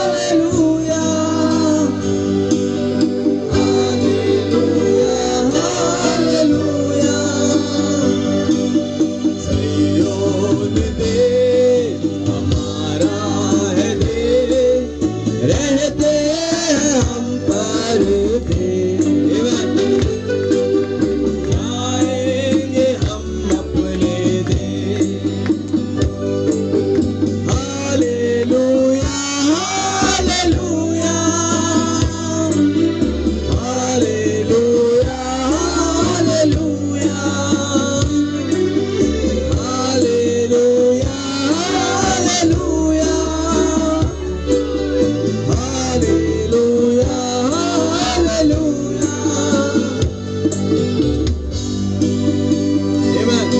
hallelujah hallelujah. Zion देश हमारा है देश, रहते हैं हम परदेश। जाएंगे हम अपने देश। Hallelujah hallelujah hallelujah hallelujah hallelujah hallelujah hallelujah. आमीन।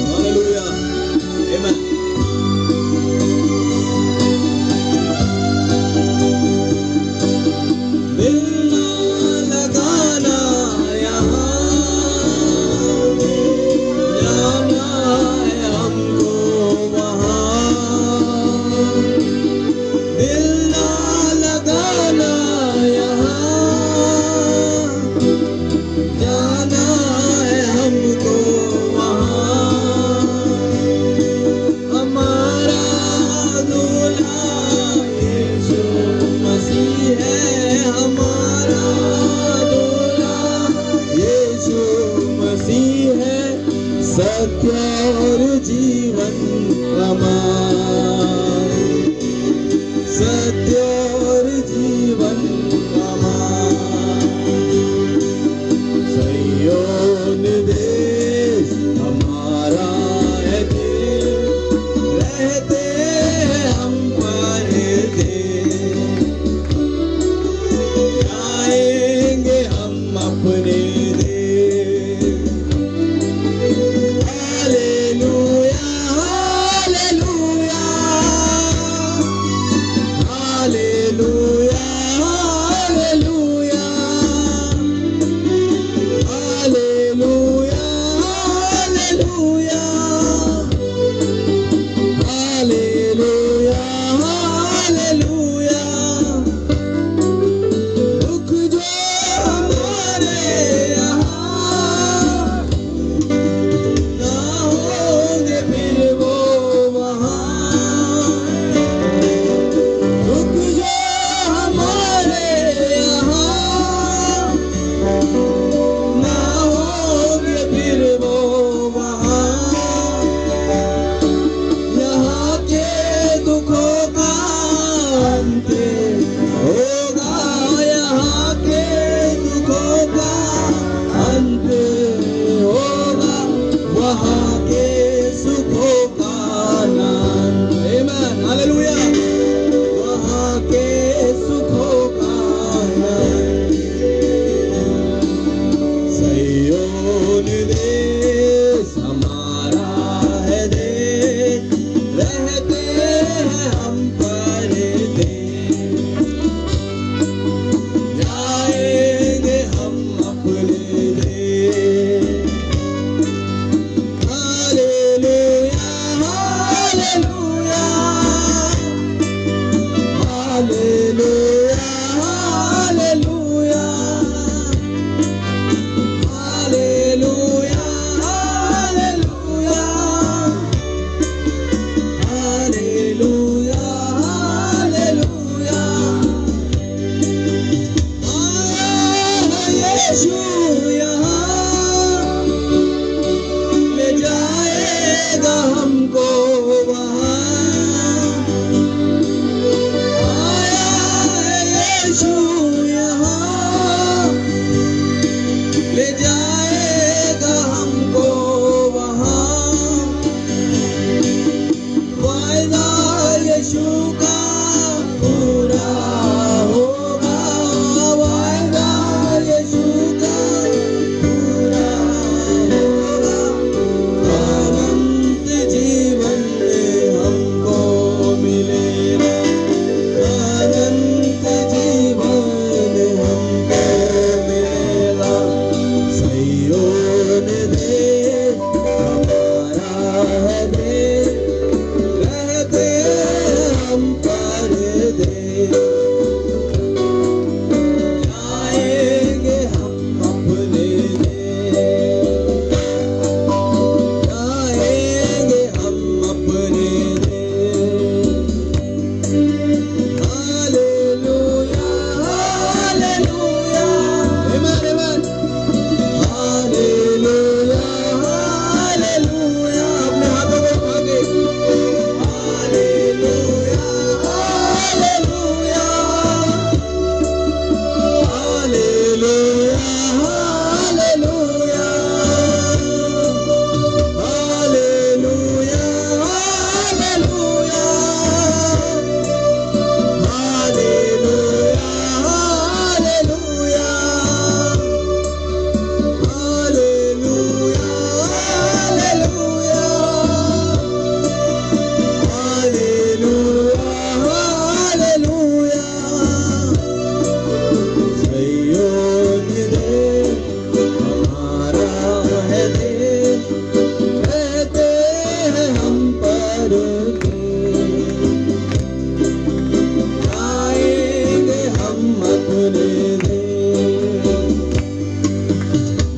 हालेलुया। आमीन। दिल ना लगाना यहाँ, जाना है हमको वहाँ। दिल ना लगाना यहाँ, जाना है हमको वहाँ। हमारा दूल्हा यीशु मसीह है, हमारा दूल्हा यीशु मसीह है। सत्य और जीवन हमारे, सत्य और जीवन हमारे। सैयोन देश हमारा है देश, रहते हैं हम परदेश। जाएंगे हम अपने देश। हालेलुया हालेलुया हालेलुया सैयोन देश हमारा है देश, रहते हैं हम परदेश, जाएंगे हम अपने देश। Hallelujah hallelujah hallelujah hallelujah hallelujah hallelujah hallelujah. यीशु यहाँ ले जाएगा हमको वहाँ, आया है यीशु यहाँ ले जाएगा हमको वहाँ। वायदा यीशु का पूरा होगा, वायदा यीशु का पूरा होगा। अनंत जीवन हमको मिलेगा, अनंत जीवन हमको मिलेगा। सैयोन देश हमारा है देश, रहते हम परदेश, जाएंगे हम अपने देश, जाएंगे हम अपने देश। Hallelujah hallelujah amen amen. Hallelujah hallelujah अपने हाथों को उठा के hallelujah hallelujah hallelujah hallelujah hallelujah hallelujah hallelujah hallelujah hallelujah hallelujah. Zion देश हमारा है देश, रहते हैं हम परदेश, जाएंगे हम अपने देश,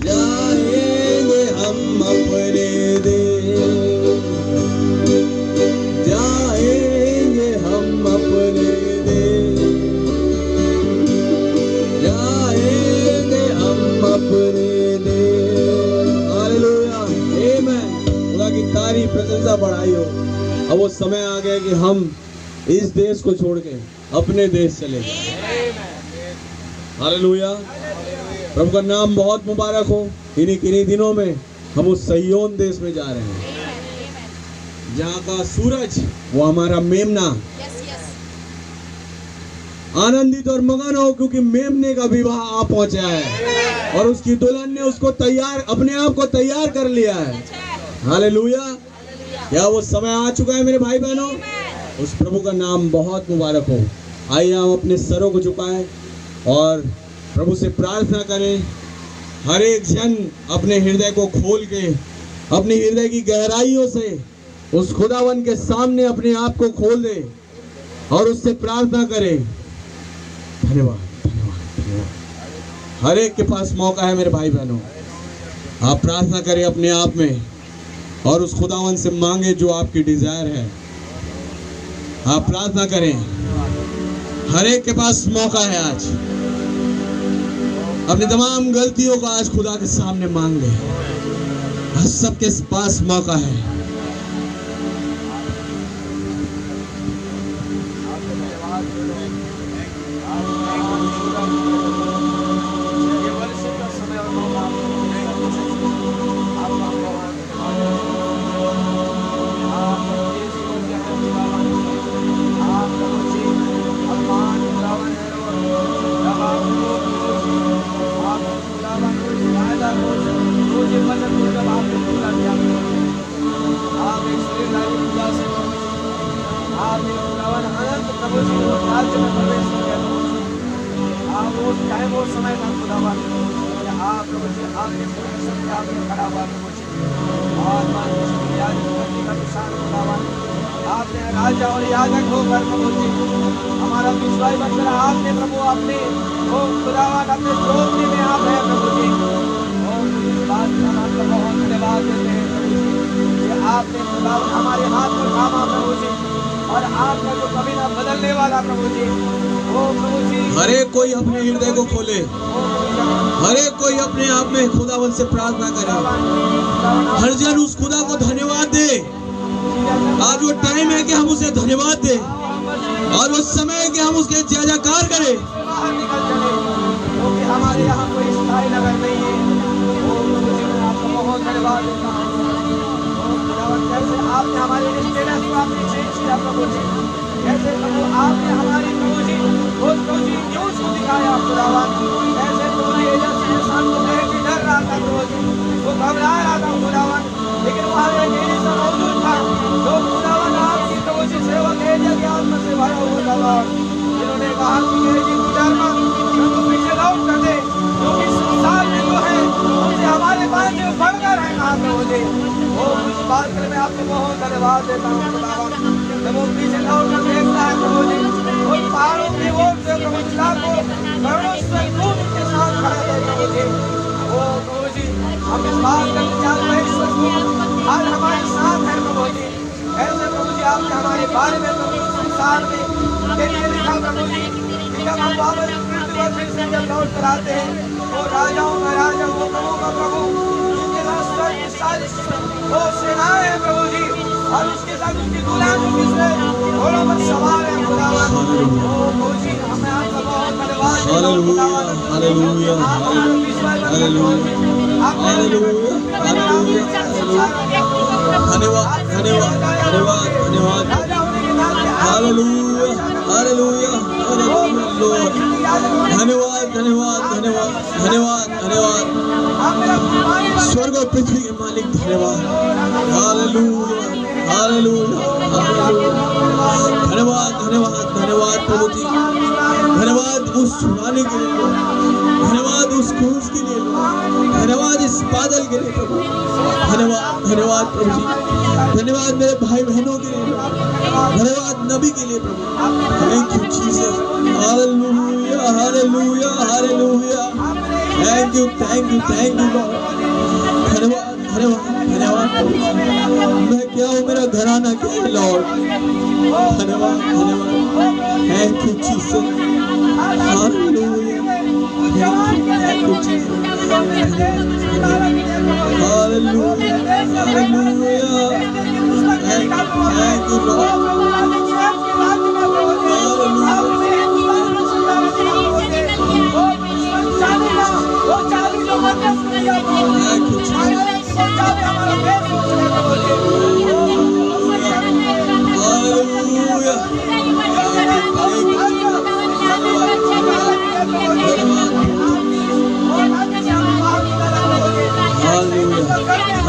जाएंगे हम अपने देश, जाएंगे हम अपने देश, जाएंगे हम अपने देश। Hallelujah amen. खुदा की तारीफ प्रशंसा बढ़ाई हो। अब वो समय आ गया कि हम इस देश को छोड़ के अपने देश चले जाएं। हालेलुया। प्रभु का नाम बहुत मुबारक हो। इन्हीं दिनों में हम उस सैयोन देश में जा रहे हैं, जहाँ का सूरज वो हमारा मेमना आनंदित और मगन हो, क्योंकि मेमने का विवाह आ पहुंचा है और उसकी दुल्हन ने उसको तैयार, अपने आप को तैयार कर लिया है। हालेलुया। क्या वो समय आ चुका है मेरे भाई बहनों? उस प्रभु का नाम बहुत मुबारक हो। आइए हम अपने सरों को झुकाएं और प्रभु से प्रार्थना करें। हर एक जन अपने हृदय को खोल के, अपने हृदय की गहराइयों से उस खुदावन के सामने अपने आप को खोल दे और उससे प्रार्थना करे। धन्यवाद धन्यवाद धन्यवाद। हर एक के पास मौका है मेरे भाई बहनों। आप प्रार्थना करें अपने आप में और उस खुदावन से मांगे जो आपकी डिजायर है। आप प्रार्थना करें। हर एक के पास मौका है आज। अपनी तमाम गलतियों को आज खुदा के सामने मांग ले। आज सबके पास मौका है। Hallelujah. जी वचन को जब आपने पूरा किया, आप एक शरीरधारी पूजा से आप एक खुदावन अनंत प्रभु जी उस राज्य में प्रवेश किया प्रभु जी। आप वो टाइम और समय था खुदावन कि आप प्रभु जी आपने पूरी शक्ति आपने खड़ा हुआ प्रभु जी। और मान आज धरती का निशान खुदावन आपने राजा और याजक होकर प्रभु जी हमारा विश्वास बनकर आपने प्रभु अपने वो खुदावन अपने चौकी में आप है प्रभु जी। और इस बात का हम आपका बहुत धन्यवाद देते हैं प्रभु जी कि आपने खुदावन हमारे हाथ को थामा प्रभु जी। और आपका जो कभी ना बदलने वाला प्रभु जी वो प्रभु जी हर एक कोई अपने हृदय को खोले, हर एक कोई अपने आप में खुदावन से प्रार्थना करे, हर जन उस खुदा को धन्यवाद दे। आज वो टाइम है कि हम उसे धन्यवाद दे और वो समय है कि हम उसके जय जयकार करें। क्योंकि हमारे यहाँ कोई स्थायी नगर नहीं है। वो प्रभु जी मैं आपका बहुत धन्यवाद देता हूँ। कैसे आपने हमारे स्टेटस को आपने चेंज किया प्रभु जी, कैसे प्रभु आपने हमारी प्रभु जी वो प्रभु जी न्यूज को दिखाया खुदावन। कैसे प्रभु जी एजेंसी इंसान को देख के डर रहा था प्रभु जी, वो घबरा रहा था खुदावन, लेकिन वहाँ एक एजेंसी मौजूद था जो खुदावन आपकी प्रभु जी सेवक एजेंसी की आत्मा से भरा हुआ था लॉर्ड। जिन्होंने कहा कि एजेंसी तू डर मत, प्रभु पीछे लौट कर दे, क्योंकि संसार में जो है उसे हमारे पास में बढ़कर है कहा प्रभु जी। वो इस बात के लिए मैं आपको बहुत धन्यवाद देता हूँ खुदावन। जब वो पीछे लौट कर देखता है प्रभु जी उन पहाड़ों की ओर से प्रभु जी को करोड़ों से दूर के साथ खड़ा है प्रभु जी। वो प्रभु जी हम इस बात का विचार आज हमारे साथ है प्रभु जी। ऐसे प्रभु जी आपने हमारे बारे में प्रभु संसार में लिए लिखा प्रभु जी कि जब हम वापस पृथ्वी पर फिर से जब लौट कर आते हैं वो राजाओं का राजा वो प्रभु का प्रभु जिसके साथ वो सेनाएं हैं प्रभु जी और उसके साथ उसकी गुलामी से घोड़ों पर सवार है खुदावन। ओ प्रभु जी हमें आपका बहुत धन्यवाद देता हूं खुदावन। हालेलुया हालेलुया हालेलुया धन्यवाद धन्यवाद धन्यवाद धन्यवाद हालेलुया हालेलुया धन्यवाद धन्यवाद धन्यवाद धन्यवाद धन्यवाद स्वर्ग और पृथ्वी के मालिक धन्यवाद हालेलुया हालेलुया धन्यवाद धन्यवाद धन्यवाद प्रभु जी। धन्यवाद उस सुनाने के लिए, धन्यवाद उस क्रूस के लिए, धन्यवाद इस बादल के लिए प्रभु। धन्यवाद धन्यवाद प्रभु जी। धन्यवाद मेरे भाई बहनों के लिए, धन्यवाद नबी के लिए प्रभु। Thank you Jesus hallelujah hallelujah hallelujah thank you Lord. धन्यवाद धन्यवाद धन्यवाद प्रभु। मैं क्या हूँ, मेरा घराना क्या है लॉर्ड। धन्यवाद धन्यवाद thank you Jesus hallelujah thank you Jesus hallelujah hallelujah thank you Lord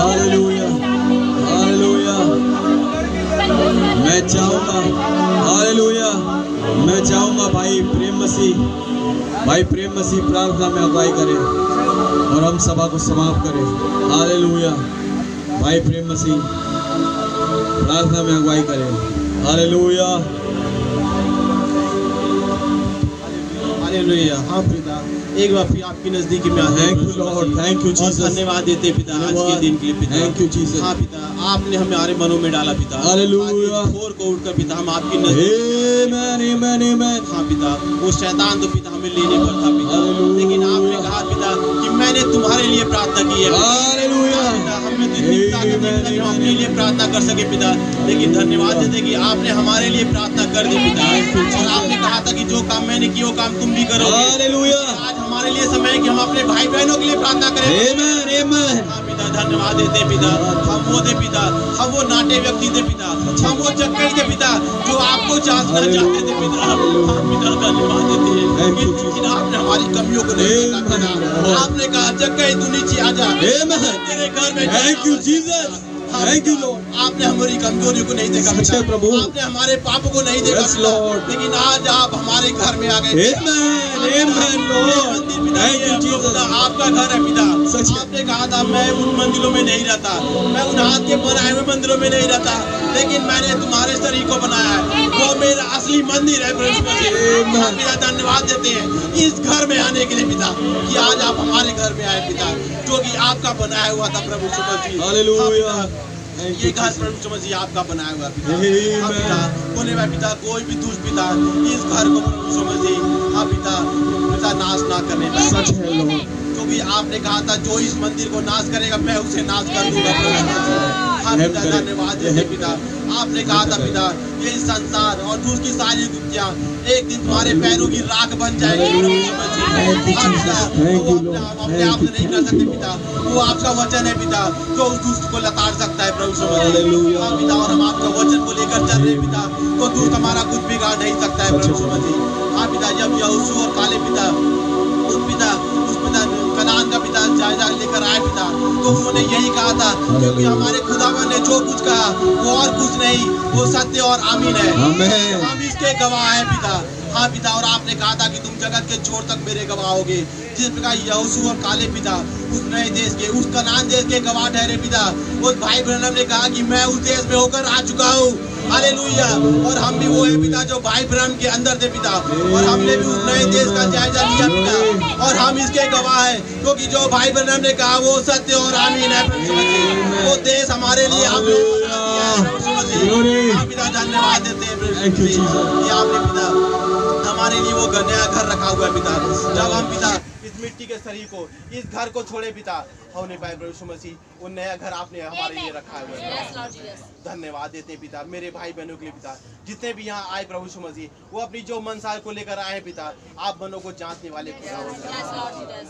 hallelujah hallelujah. मैं चाहूँगा हालेलुया, मैं चाहूँगा भाई प्रेम मसीह प्रार्थना में अगुवाई करें और हम सभा को समाप्त करें। हालेलुया भाई प्रेम मसीह प्रार्थना में अगुवाई करें। Hallelujah hallelujah. हाँ पिता, एक बार फिर आपकी नजदीकी में thank you Lord, thank you Jesus. धन्यवाद देते पिता आज के दिन के लिए पिता। Thank you Jesus. हाँ पिता, आपने हमें हमारे मनों में डाला पिता। हालेलुया। भोर को उठकर पिता हम आपकी नजदीक। हाँ पिता, वो शैतान तो पिता हमें लेने पर था पिता, लेकिन आपने कहा पिता कि मैंने तुम्हारे लिए प्रार्थना की है। हालेलुया। हमने तो इतनी ताकत दी पिता कि हम अपने लिए प्रार्थना कर सके पिता, लेकिन धन्यवाद देते कि आपने हमारे लिए प्रार्थना कर दी पिता। और आपने कहा था कि जो काम मैंने किया वो काम तुम भी करोगे। हालेलुया। आज हमारे लिए समय है कि हम अपने भाई बहनों के लिए प्रार्थना करें। आमीन आमीन। हाँ पिता, पिता धन्यवाद देते पिता, हम वो दे पिता, हम वो नाटे व्यक्ति दे पिता, हम वो जक्कई दे पिता जो आपको जांचना चाहते थे पिता। हम पिता धन्यवाद देते हैं, लेकिन आपने हमारी कमियों को नहीं देखा पिता। आपने कहा जक्कई तू नीचे आ जा, तेरे घर में thank you Jesus, thank you Lord. आपने हमारी कमजोरियों को नहीं देखा पिता, प्रभु। आपने हमारे पापों को नहीं देखा Yes, पिता, Lord। लेकिन आज आप हमारे घर में आ गए। आमेन लॉर्ड, थैंक यू जीसस। आपका घर है पिता। सच है। आपने कहा था मैं उन मंदिरों में नहीं रहता, मैं उन हाथ के बनाए हुए मंदिरों में नहीं रहता, लेकिन मैंने तुम्हारे शरीर को बनाया है, वो मेरा असली मंदिर है प्रभु मसीह। हम पिता धन्यवाद देते हैं इस घर में आने के लिए पिता, कि आज आप हमारे घर में आए पिता, जो कि आपका बनाया हुआ था प्रभु मसीह। हालेलुया, ये घर प्रभु मसीह आपका बनाया हुआ पिता। Amen। हाँ पिता, होने वाला पिता कोई भी दुष्ट पिता इस घर को प्रभु मसीह हाँ पिता नाश ना करने पाए। सच है लॉर्ड, क्योंकि आपने कहा था जो इस मंदिर को नाश करेगा मैं उसे नाश कर दूंगा प्रभु मसीह। हाँ पिता धन्यवाद देते पिता। आपने कहा था पिता ये संसार और उसकी सारी दुनिया एक दिन तुम्हारे पैरों की राख बन जाएगी प्रभु मसीह। हाँ पिता, वो अपने आप से नहीं कर सकते पिता, वो आपका वचन है पिता जो उस दुष्ट को लताड़ सकता है प्रभु मसीह। हाँ पिता, और हम आपका वचन को लेकर चल रहे पिता, तो दुष्ट हमारा कुछ बिगाड़ नहीं सकता है प्रभु मसीह। हाँ पिता, जब यहोशू और काले पिता उस पिता कनान का पिता जायजा लेकर आए पिता, तो उन्होंने यही कहा था क्योंकि हमारे खुदावन ने जो कुछ कहा वो और कुछ नहीं, वो सत्य और आमीन है। आमीन। हम इसके गवाह हैं पिता। हाँ पिता, और आपने कहा था कि तुम जगत के छोर तक मेरे गवाह होगे। जिस प्रकार यहोशू और काले पिता उस नए देश के, उस कनान देश के गवाह ठहरे पिता, उस भाई ब्रनम ने कहा कि मैं उस देश में होकर आ चुका हूँ। हालेलुया। और हम भी वो है पिता जो भाई ब्रनम के अंदर थे पिता, और हमने भी उस नए देश का जायजा लिया पिता, और हम इसके गवाह हैं क्योंकि जो भाई ब्रनम ने कहा वो सत्य और आमीन है प्रभु मसीह। वो देश हमारे लिए हमने प्रभु मसीह। पिता धन्यवाद देते हैं प्रभु मसीह कि आपने पिता हमारे लिए वो नया घर रखा हुआ है पिता। जब हम पिता इस मिट्टी के शरीर को, इस घर को छोड़े पिता, हो नहीं पाए प्रभु मसीह, वो नया घर आपने हमारे लिए रखा हुआ है। धन्यवाद देते हैं पिता मेरे भाई बहनों के लिए पिता, जितने भी यहाँ आए प्रभु मसीह, वो अपनी जो मनसा को लेकर आए हैं पिता, आप मनों को जांचने वाले खुदा हो।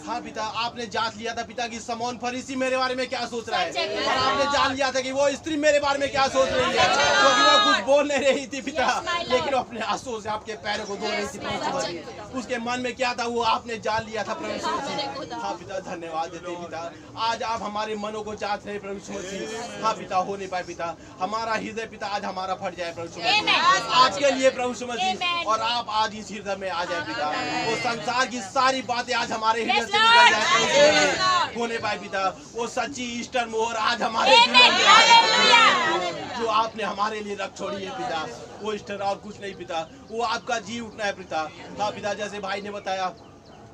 हाँ पिता, आपने जांच लिया था पिता कि समौन फरीसी मेरे बारे में क्या सोच रहा है, और आपने जान लिया था कि वो स्त्री मेरे बारे में क्या सोच रही है, क्योंकि वो कुछ बोल नहीं रही थी पिता, लेकिन अपने आंसुओं से आपके पैरों को धो रही थी प्रभु मसीह। उसके मन में क्या था वो आपने जान लिया था प्रभु मसीह। हाँ पिता धन्यवाद देते पिता, आज आप हमारे मनों को जांच रहे प्रभु मसीह। हाँ पिता, हो नहीं पाए पिता, हमारा हृदय पिता आज हमारा फट जाए प्रभु मसीह आज के लिए प्रभु मसीह, और आप आज इस हृदय में आ जाए पिता, वो संसार की सारी बातें आज हमारे हृदय से निकल जाए प्रभु मसीह। हो नहीं पाए पिता, वो सच्ची ईस्टर मोहर आज हमारे जीवन में आए जो आपने हमारे लिए रख छोड़ी है पिता, वो ईस्टर और कुछ नहीं पिता, वो आपका जी उठना है पिता। हाँ पिता, जैसे भाई ने बताया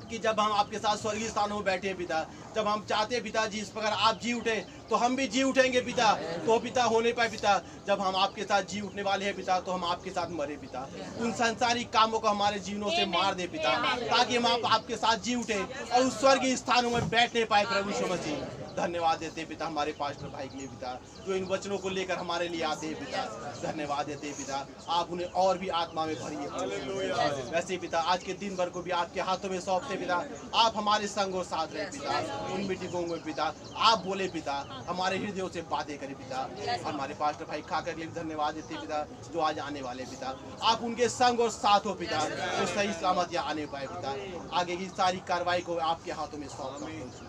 कि जब हम आपके साथ स्वर्गीय स्थानों में बैठे हैं पिता, जब हम चाहते हैं पिता जी इस प्रकार आप जी उठे तो हम भी जी उठेंगे पिता। तो पिता होने पाए पिता, जब हम आपके साथ जी उठने वाले हैं पिता, तो हम आपके साथ मरे पिता, उन सांसारिक कामों को हमारे जीवनों से मार दे पिता, ताकि हम आपके साथ जी उठे और उस स्वर्गीय स्थानों में बैठने पाए प्रभु यीशु मसीह। धन्यवाद देते पिता हमारे पास्टर भाई के लिए पिता, जो इन वचनों को लेकर हमारे लिए आते हैं पिता। धन्यवाद देते पिता, आप उन्हें और भी आत्मा में भरिए। वैसे पिता आज के दिन भर को भी आपके हाथों में सौंपते पिता, आप हमारे संग और साथ रहे पिता, उन मीटिंगों में पिता आप बोले पिता, हमारे हृदयों से बातें करें पिता। हमारे पास्टर भाई खाकर के लिए धन्यवाद देते पिता, जो आज आने वाले पिता, आप उनके संग और साथ हो पिता, वो सही सलामत यहाँ आने पाए पिता। आगे की सारी कार्रवाई को आपके हाथों में सौंपता हूं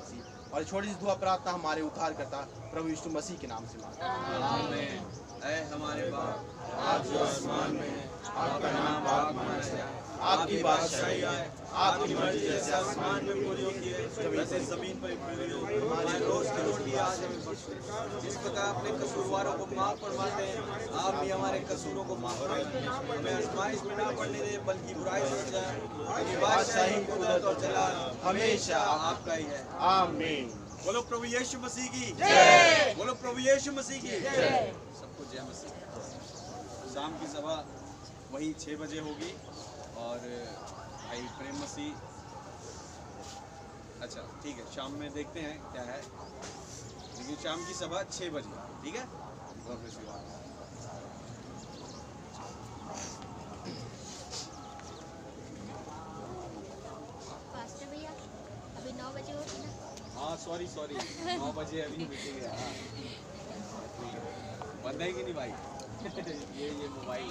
और छोटी सी दुआ प्रार्थना हमारे उद्धार करता प्रभु यीशु मसीह के नाम से मांगता हूं। आमीन। ऐ हमारे बाप आप जो आसमान में हैं, आपका नाम पाक माना जाए, आपकी बादशाही आए, आपकी मर्जी जैसे आसमान में पूरी होती है वैसे जमीन पर पूरी हो। हमारे रोज की रोटी आज हमें बख्शो, जिस प्रकार अपने कसूरवारों को माफ फरमाते हैं, आप भी हमारे कसूरों को माफ करें। हमें आजमाइश में ना पड़ने दे, बल्कि बुराई से बचाएं। बादशाही कुदरत और जलाल हमेशा आपका ही है। आमीन। बोलो प्रभु यीशु मसीह की जय। बोलो प्रभु यीशु मसीह की जय। सबको जय मसीह। शाम की सभा वही 6 बजे होगी और भाई प्रेम मसीह, अच्छा ठीक है, शाम में देखते हैं क्या है, लेकिन शाम की सभा 6 बजे, ठीक है। बहुत खुशी बात। पास्टर भैया अभी 9 बजे होगी ना? हाँ सॉरी 9 बजे अभी मीटिंग है। हाँ बंद है कि नहीं भाई? ये मोबाइल